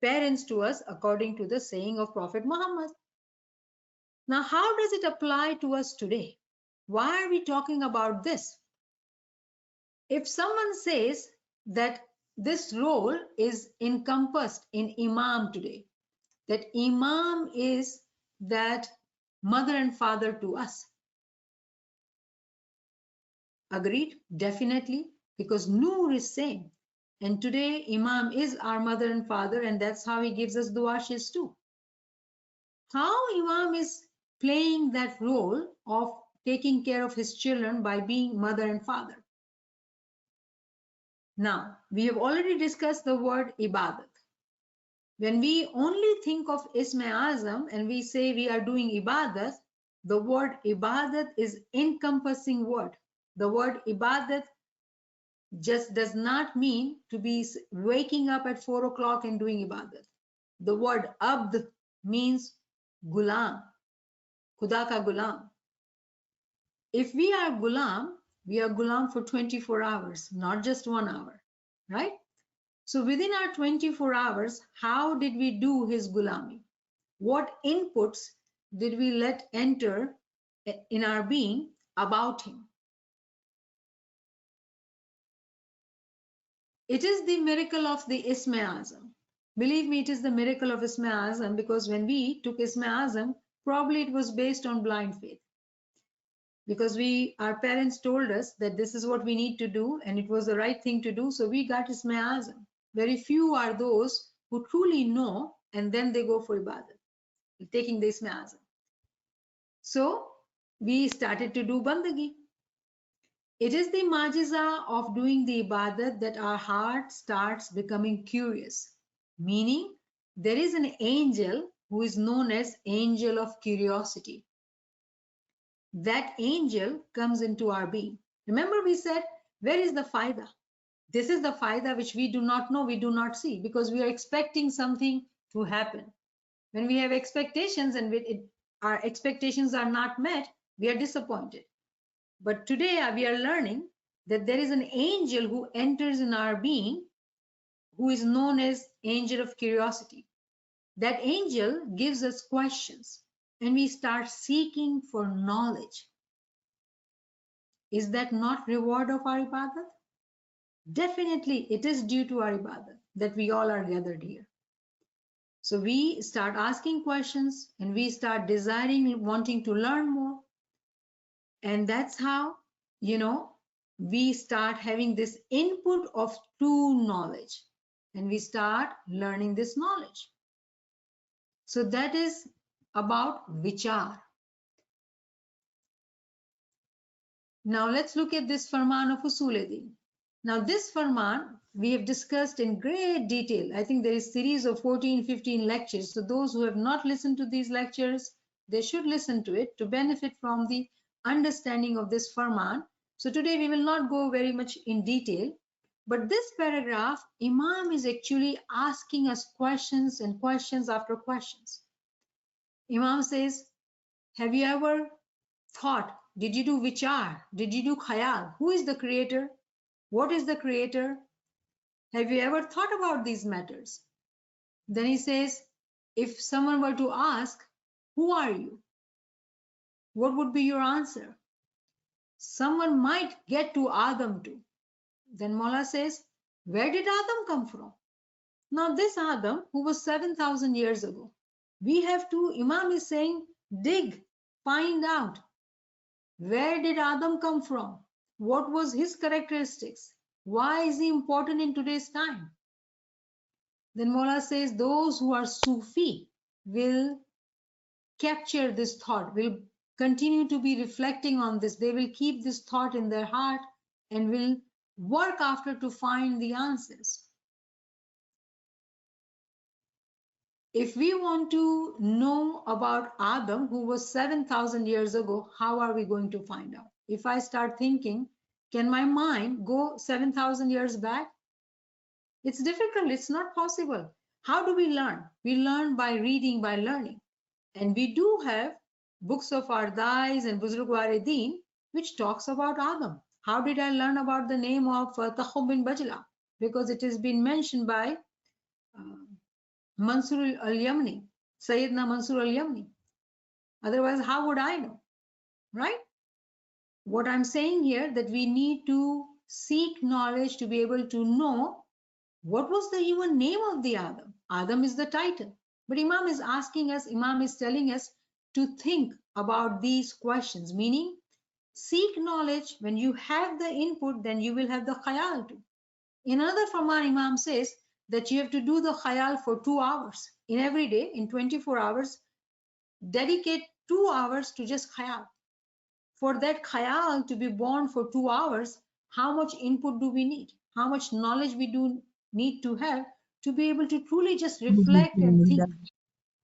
parents to us according to the saying of Prophet Muhammad. Now, how does it apply to us today? Why are we talking about this? If someone says that this role is encompassed in Imam today, that Imam is that mother and father to us, Agreed? Definitely, because Noor is same. And today Imam is our mother and father, and that's how he gives us du'ashes too. How Imam is playing that role of taking care of his children by being mother and father. Now, we have already discussed the word Ibadat. When we only think of Ism-I Azam and we say we are doing Ibadat, the word Ibadat is encompassing word. The word Ibadat just does not mean to be waking up at 4 o'clock and doing Ibadat. The word Abd means Gulam, Khuda ka Gulam. If we are Gulam for 24 hours, not just 1 hour, right? So within our 24 hours, how did we do his Gulami? What inputs did we let enter in our being about him? It is the miracle of the Ism-I Azam. Believe me, it is the miracle of Ism-I Azam, because when we took Ism-I Azam, probably it was based on blind faith. Because our parents told us that this is what we need to do and it was the right thing to do, so we got Ism-I Azam. Very few are those who truly know and then they go for Ibadat, taking the Ism-I Azam. So we started to do Bandagi. It is the majiza of doing the Ibadat that our heart starts becoming curious, meaning there is an angel who is known as angel of curiosity. That angel comes into our being. Remember we said, where is the faida? This is the faida which we do not know, we do not see, because we are expecting something to happen. When we have expectations and our expectations are not met, we are disappointed. But today we are learning that there is an angel who enters in our being who is known as angel of curiosity. That angel gives us questions and we start seeking for knowledge. Is that not reward of our Ibadat? Definitely it is due to our Ibadat that we all are gathered here. So we start asking questions and we start desiring, wanting to learn more. And that's how, we start having this input of true knowledge and we start learning this knowledge. So that is about vichar. Now let's look at this farman of Usul-e-Din. Now this farman we have discussed in great detail. I think there is a series of 14, 15 lectures. So those who have not listened to these lectures, they should listen to it to benefit from the understanding of this farman. So today we will not go very much in detail, but this paragraph, Imam is actually asking us questions and questions after questions. Imam says, have you ever thought, did you do vichar? Did you do khayal? Who is the creator? What is the creator? Have you ever thought about these matters? Then he says, if someone were to ask, who are you? What would be your answer? Someone might get to Adam too. Then Mola says, where did Adam come from? Now this Adam, who was 7,000 years ago, we have to, Imam is saying, dig, find out. Where did Adam come from? What was his characteristics? Why is he important in today's time? Then Mola says those who are Sufi will capture this thought, will continue to be reflecting on this. They will keep this thought in their heart and will work after to find the answers. If we want to know about Adam, who was 7,000 years ago, how are we going to find out? If I start thinking, can my mind go 7,000 years back? It's difficult. It's not possible. How do we learn? We learn by reading, by learning. And we do have books of Ardais and Buzrugwar-e-Din, which talks about Adam. How did I learn about the name of Takhum bin Bajla? Because it has been mentioned by Mansur al-Yamni, Sayyidina Mansur al-Yamni. Otherwise, how would I know, right? What I'm saying here that we need to seek knowledge to be able to know what was the even name of the Adam. Adam is the title. But Imam is asking us, Imam is telling us to think about these questions, meaning seek knowledge. When you have the input, then you will have the khayal too. In another form, our Imam says that you have to do the khayal for 2 hours in every day. In 24 hours, dedicate 2 hours to just khayal. For that khayal to be born for 2 hours, how much input do we need? How much knowledge we do need to have to be able to truly just reflect and think?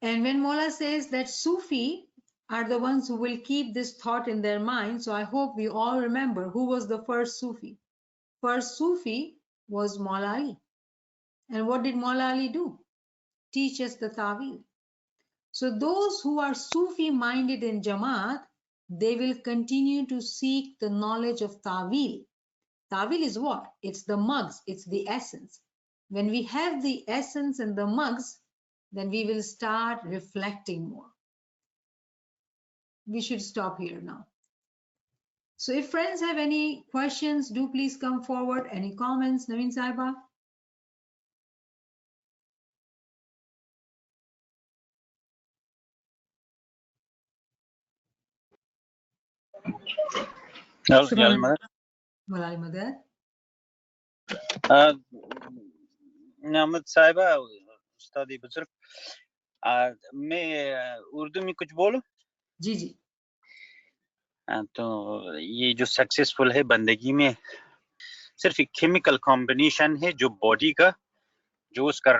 And when Mola says that Sufi are the ones who will keep this thought in their mind, so I hope we all remember who was the first Sufi. First Sufi was Mola Ali. And what did Mola Ali do? Teach us the Tawil. So those who are Sufi minded in Jamaat, they will continue to seek the knowledge of Tawil. Tawil is what? It's the mugs, it's the essence. When we have the essence and the mugs, then we will start reflecting more. We should stop here now. So if friends have any questions, do please come forward. Any comments, Naveen Saiba? يلا Walai Madad. नियामत साहिबा उस्तादी बुजुर्ग मैं उर्दू में कुछ बोलूं जी जी तो ये जो successful है बंदगी में सिर्फ एक केमिकल कॉम्बिनेशन है जो बॉडी का जो उसका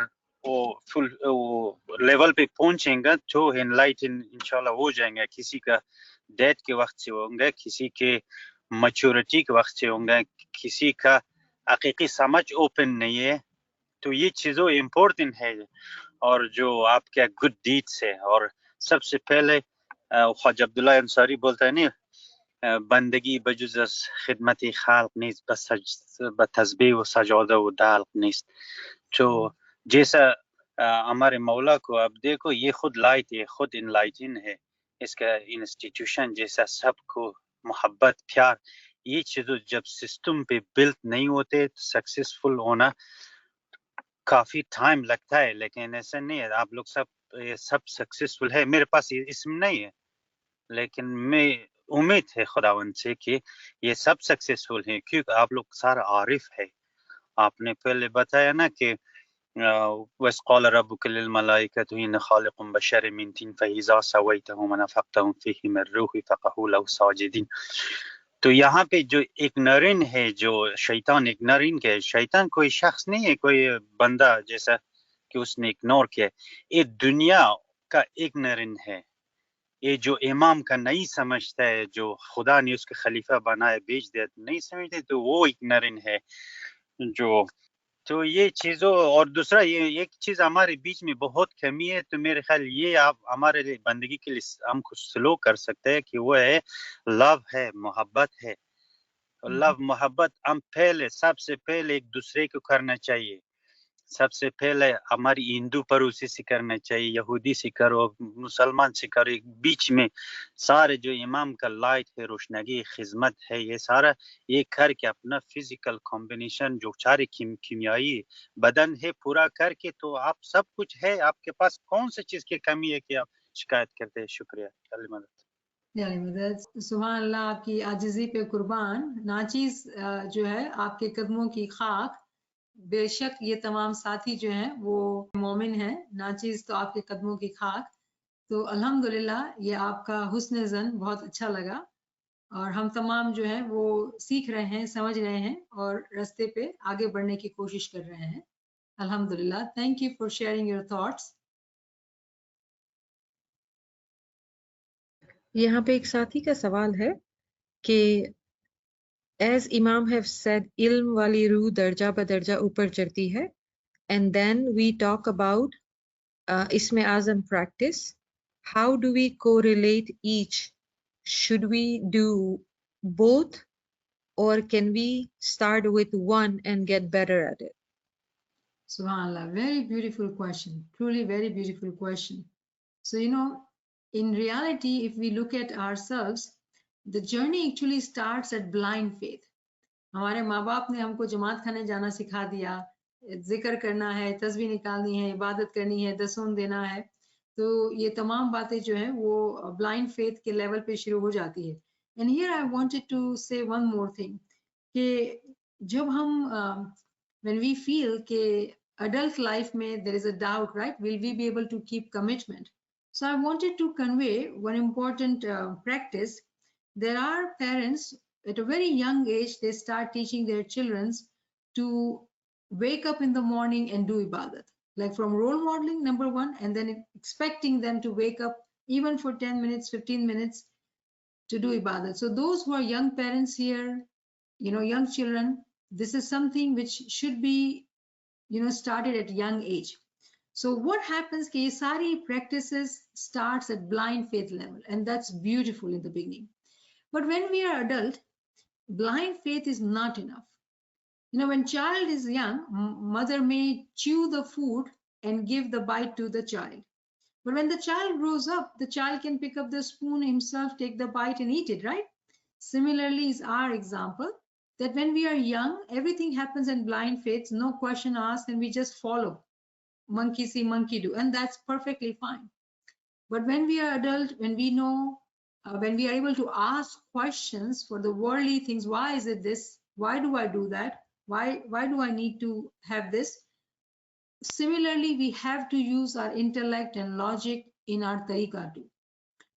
वो फुल वो लेवल पे पहुंचेगा तो एनलाइटन इंशाल्लाह हो जाएंगे किसी का डेथ के वक्त से होंगे किसी के मैच्योरिटी के वक्त से होंगे किसी का हकीकी समझ ओपन नहीं है तो ये चीज़ों इम्पोर्टेंट है और जो आपके गुड डीड्स है और सबसे पहले ख्वाजा अब्दुल्ला अंसारी बोलता है नहीं बंदगी बजुज़ खिदमत खाल्क नीस बतस्बीह व सजदा व दाल्क नीस तो जैसा हमारे मौला को अब देखो ये खुद लाइट है खुद इनलाइटन है इसका इंस्टीट्यूशन जैसा सबको मोहब्बत प्यार ये चीज़ों जब सिस्टम पे बिल्ट नहीं होते सक्सेसफुल होना काफी टाइम लगता है लेकिन ऐसा नहीं है आप लोग सब सक्सेसफुल है मेरे पास ये इसम नहीं है लेकिन मैं उम्मीद है खुदावंद से कि ये सब सक्सेसफुल हैं क्योंकि आप लोग सारा आरिफ है आपने पहले बताया ना कि वस्क़ाल रब्बुका लिल मलाइकति इन्नी खालिक़ुन बशरन मिन तीन फ़इज़ा सवैतहु व नफ़ख़्तु फ़ीहि मिन रूही फ़क़ऊ लहु साजिदीन तो यहाँ पे जो इग्नोरेंट है जो शैतान इग्नोरेंट है शैतान कोई शख्स नहीं है कोई बंदा जैसा कि उसने इग्नोर किया ये दुनिया का इग्नोरेंट है ये जो इमाम का नहीं समझता है जो खुदा ने उसके खलीफा बनाया भेज दिया नहीं समझते तो वो इग्नोरेंट है जो तो ये चीज़ों और दूसरा ये एक चीज़ हमारे बीच में बहुत कमी है तो मेरे ख्याल ये आप हमारे लिए बंदगी के लिए हम कुछ स्लो कर सकते हैं कि वो है लव है मोहब्बत है लव मोहब्बत हम पहले सबसे पहले एक दूसरे को करना चाहिए सबसे पहले हमारी हिंदू पड़ोसी से करना चाहिए यहूदी से करो मुसलमान से करो एक बीच में सारे जो इमाम का लाइट है रोशनगी खिदमत है ये सारा ये करके अपना फिजिकल कॉम्बिनेशन जो सारे कीमियाई बदन है पूरा करके तो आप सब कुछ है आपके पास कौन सी चीज की कमी है कि आप शिकायत करते हैं शुक्रिया मदद सुभान अल्लाह आपकी आजिज़ी पे कुर्बान नाचीज जो है आपके कदमों की खाक बेशक ये तमाम साथी जो हैं वो मोमिन हैं नाचीज तो आपके कदमों की खाक तो अल्हम्दुलिल्लाह ये आपका हुस्न ज़न बहुत अच्छा लगा और हम तमाम जो है वो सीख रहे हैं समझ रहे हैं और रास्ते पे आगे बढ़ने की कोशिश कर रहे हैं अल्हम्दुलिल्लाह thank you for sharing your thoughts यहाँ पे एक साथी का सवाल है कि as Imam have said ilm वाली रूह दर्जा बदर्जा ऊपर चढ़ती है and then we talk about Ism-I Azam practice. How do we correlate each? Should we do both or can we start with one and get better at it? Subhanallah, very beautiful question, truly very beautiful question. So, you know, in reality, if we look at ourselves, the journey actually starts at blind faith. हमारे माँ बाप ने हमको जमात खाने जाना सिखा दिया जिक्र करना है तस्बीह निकालनी है इबादत करनी है दसून देना है तो ये तमाम बातें जो है वो ब्लाइंड फेथ के लेवल पे शुरू हो जाती है And here I wanted to say one more thing. कि जब हम when we feel कि adult life में there is a doubt, right? Will we be able to keep commitment? So I wanted to convey one important practice. There are parents at a very young age, they start teaching their children to wake up in the morning and do ibadat. Like from role modeling, number one, and then expecting them to wake up even for 10 minutes, 15 minutes to do ibadat. So those who are young parents here, young children, this is something which should be, started at young age. So what happens, कि ये सारी practices starts at blind faith level, and that's beautiful in the beginning. But when we are adult, blind faith is not enough. When child is young, mother may chew the food and give the bite to the child. But when the child grows up, the child can pick up the spoon himself, take the bite and eat it, right? Similarly is our example, that when we are young, everything happens in blind faith, no question asked, and we just follow. Monkey see, monkey do, and that's perfectly fine. But when we are adult, when we know, when we are able to ask questions for the worldly things, why is it this? Why do I do that? Why do I need to have this? Similarly, we have to use our intellect and logic in our tariqah too.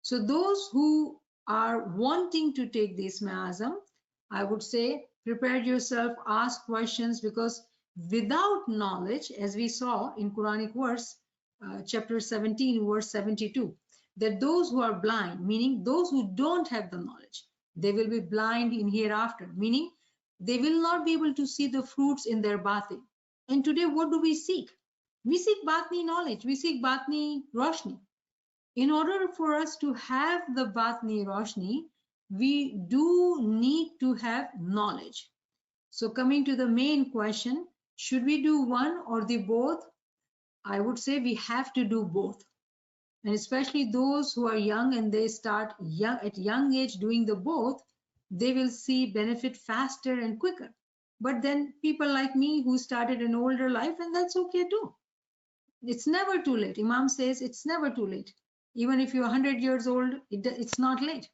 So those who are wanting to take the Ism-I Azam, I would say, prepare yourself, ask questions, because without knowledge, as we saw in Quranic verse, chapter 17, verse 72, that those who are blind, meaning those who don't have the knowledge, they will be blind in hereafter, meaning they will not be able to see the fruits in their batin. And today, what do we seek? We seek batni knowledge, we seek batni roshni. In order for us to have the batni roshni, we do need to have knowledge. So coming to the main question, should we do one or the both? I would say we have to do both. And especially those who are young and they start at young age doing the both, they will see benefit faster and quicker. But then people like me who started an older life, and that's okay too. It's never too late. Imam says it's never too late. Even if you're 100 years old, it's not late,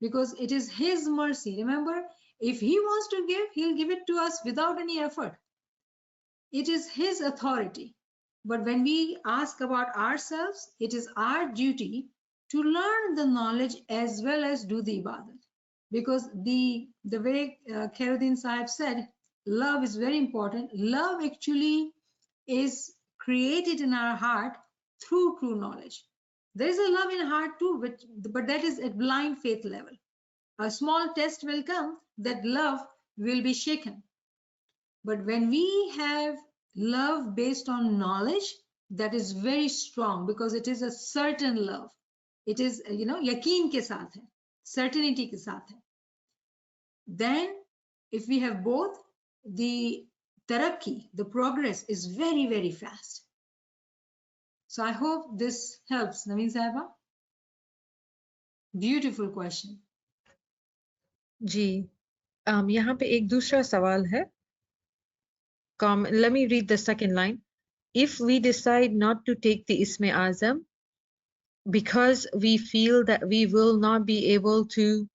because it is his mercy. Remember, if he wants to give, he'll give it to us without any effort. It is his authority. But when we ask about ourselves, it is our duty to learn the knowledge as well as do the ibadat. Because the way Khairuddin Sahib said, love is very important. Love actually is created in our heart through true knowledge. There is a love in heart too, but that is at blind faith level. A small test will come, that love will be shaken. But when we have love based on knowledge, that is very strong, because it is a certain love. It is, yaqeen ke saath hai, certainty ke saath hai. Then if we have both, the tarakki, the progress is very, very fast. So I hope this helps. Naveen Sahiba? Beautiful question. जी, यहाँ पे एक दूसरा सवाल है. Let me read the second line. If we decide not to take the Ism-I Azam because we feel that we will not be able to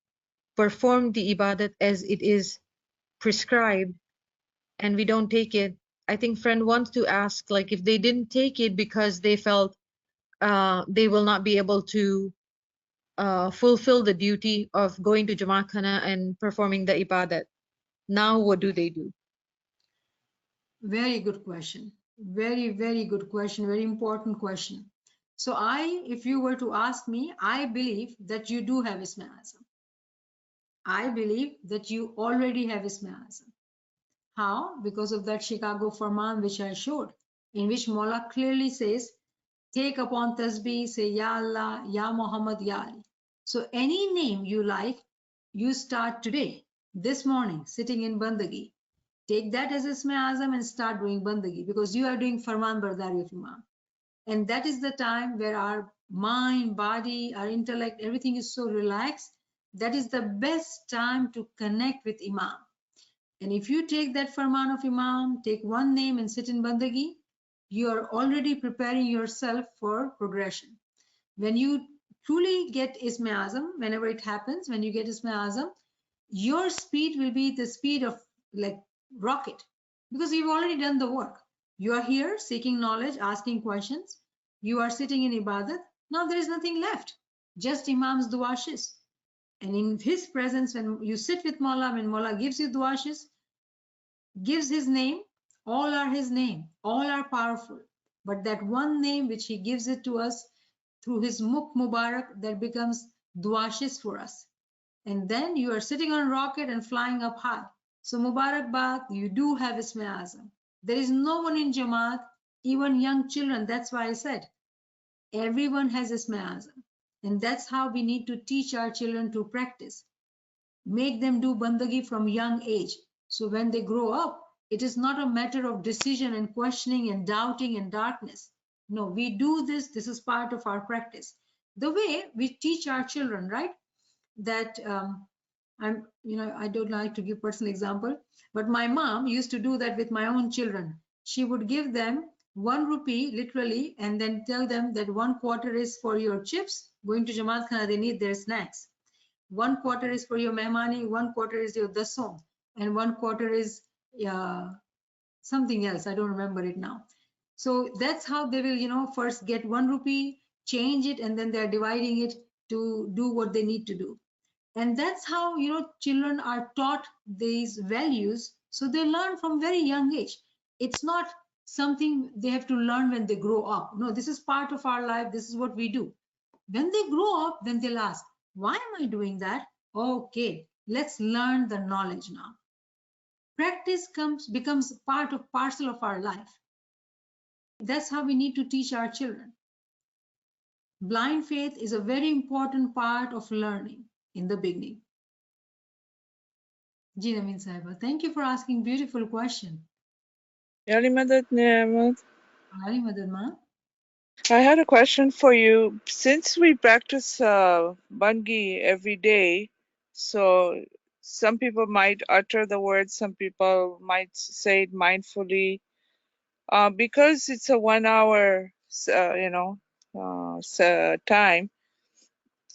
perform the Ibadat as it is prescribed, and we don't take it, I think friend wants to ask, like, if they didn't take it because they felt they will not be able to fulfill the duty of going to Jama Khana and performing the Ibadat, now what do they do? Very good question. Very, very good question. Very important question. So if you were to ask me, I believe that you do have Ism-I Azam. I believe that you already have Ism-I Azam. How? Because of that Chicago Farman which I showed, in which Mawla clearly says, take upon tasbih, say Ya Allah, Ya Muhammad, Ya Ali. So any name you like, you start today, this morning, sitting in Bandagi. Take that as Ism-I Azam and start doing Bandagi, because you are doing Farman Bardari of Imam. And that is the time where our mind, body, our intellect, everything is so relaxed. That is the best time to connect with Imam. And if you take that Farman of Imam, take one name and sit in Bandagi, you are already preparing yourself for progression. When you truly get Ism-I Azam, whenever it happens, when you get Ism-I Azam, your speed will be the speed of like rocket, because you've already done the work. You are here seeking knowledge, asking questions. You are sitting in Ibadat. Now there is nothing left, just Imam's du'ashis. And in his presence, when you sit with Mawla, when Mawla gives you du'ashis, gives his name, all are his name, all are powerful. But that one name which he gives it to us through his Mukh Mubarak, that becomes du'ashis for us. And then you are sitting on a rocket and flying up high. So Mubarakbad, you do have Ism-I Azam. There is no one in Jamaat, even young children. That's why I said everyone has Ism-I Azam. And that's how we need to teach our children to practice. Make them do bandagi from young age. So when they grow up, it is not a matter of decision and questioning and doubting and darkness. No, we do this. This is part of our practice. The way we teach our children, right? That I don't like to give personal example, but my mom used to do that with my own children. She would give them 1 rupee literally, and then tell them that 1/4 is for your chips. Going to Jamaat Khana, they need their snacks. 1/4 is for your mehmani, 1/4 is your dasom, and 1/4 is something else. I don't remember it now. So that's how they will, first get 1 rupee, change it, and then they're dividing it to do what they need to do. And that's how, children are taught these values. So they learn from very young age. It's not something they have to learn when they grow up. No, this is part of our life. This is what we do. When they grow up, then they'll ask, why am I doing that? Okay, let's learn the knowledge now. Practice becomes parcel of our life. That's how we need to teach our children. Blind faith is a very important part of learning in the beginning. Ji Namin Sahiba, thank you for asking beautiful question. Ibadat, Niamat. Hari Madad Ma. I had a question for you. Since we practice Bangi every day, so some people might utter the words, some people might say it mindfully. Because it's a 1 hour, time.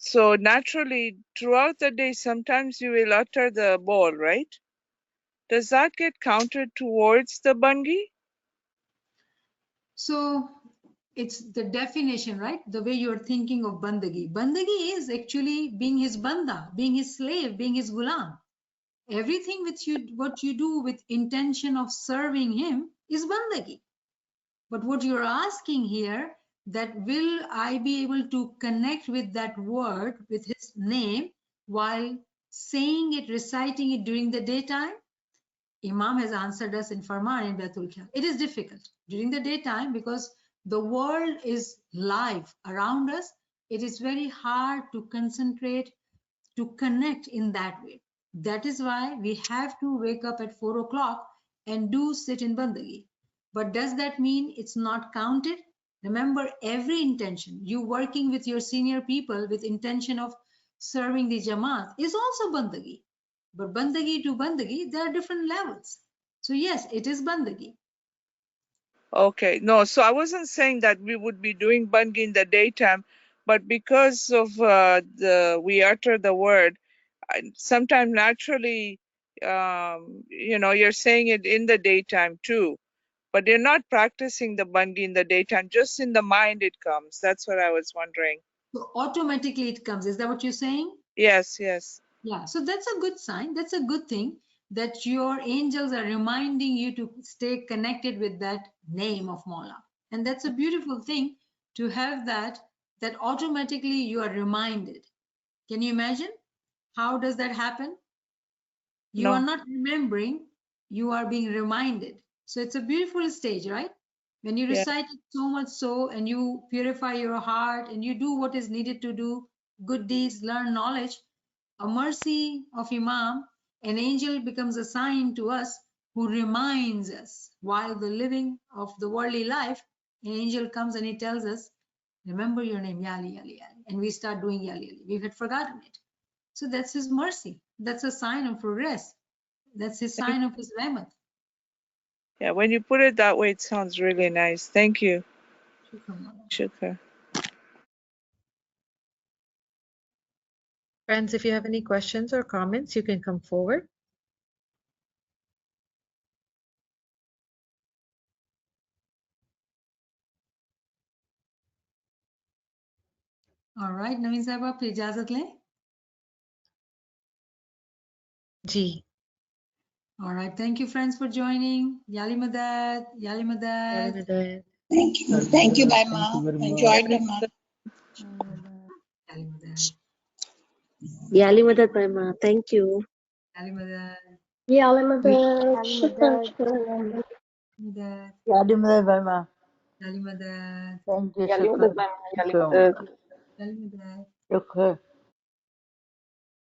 So naturally, throughout the day, sometimes you will utter the bol, right? Does that get counted towards the Bangi? So it's the definition, right? The way you're thinking of bandagi. Bandagi is actually being his banda, being his slave, being his gulam. Everything what you do with intention of serving him is bandagi. But what you're asking here, that will I be able to connect with that word, with his name, while saying it, reciting it during the daytime? Imam has answered us in Farman in Baitul Khya. It is difficult during the daytime because the world is live around us. It is very hard to concentrate, to connect in that way. That is why we have to wake up at 4 o'clock and do sit in bandagi. But does that mean it's not counted? Remember, every intention, you working with your senior people with intention of serving the Jamaat is also bandagi. But bandagi to bandagi, there are different levels. So yes, it is bandagi. Okay, no, so I wasn't saying that we would be doing Bangi in the daytime, but because of we utter the word, sometimes naturally, you're saying it in the daytime too, but you're not practicing the Bangi in the daytime, just in the mind it comes. That's what I was wondering. So automatically it comes. Is that what you're saying? Yes, yes. Yeah, so that's a good sign. That's a good thing that your angels are reminding you to stay connected with that name of Mawla. And that's a beautiful thing to have that automatically you are reminded. Can you imagine? How does that happen? You No. are not remembering, you are being reminded. So it's a beautiful stage, right? When you recite it so much so, and you purify your heart and you do what is needed to do, good deeds, learn knowledge, a mercy of Imam, an angel becomes assigned to us who reminds us while the living of the worldly life. An angel comes and he tells us, remember your name, Yali, Yali, Yali. And we start doing Yali, Yali. We had forgotten it. So that's his mercy. That's a sign of progress. That's his sign of his rahmat. Yeah, when you put it that way, it sounds really nice. Thank you. Shukran. Shukra. Friends, if you have any questions or comments, you can come forward. All right, Naveen साहब आप इजाजत लें. जी. All right, thank you friends for joining. Yali Madad, Yali Madad. Thank you, bye, Ma. Enjoyed the Ma. Yali Madad, Yali Madad bhai ma. Thank you. Yali Madad, يعلم مدى شكرا Madad, Yali Madad bhai ma. Yali Madad, Thank you, يعلم shukran. مدى Yali Madad. Shukran.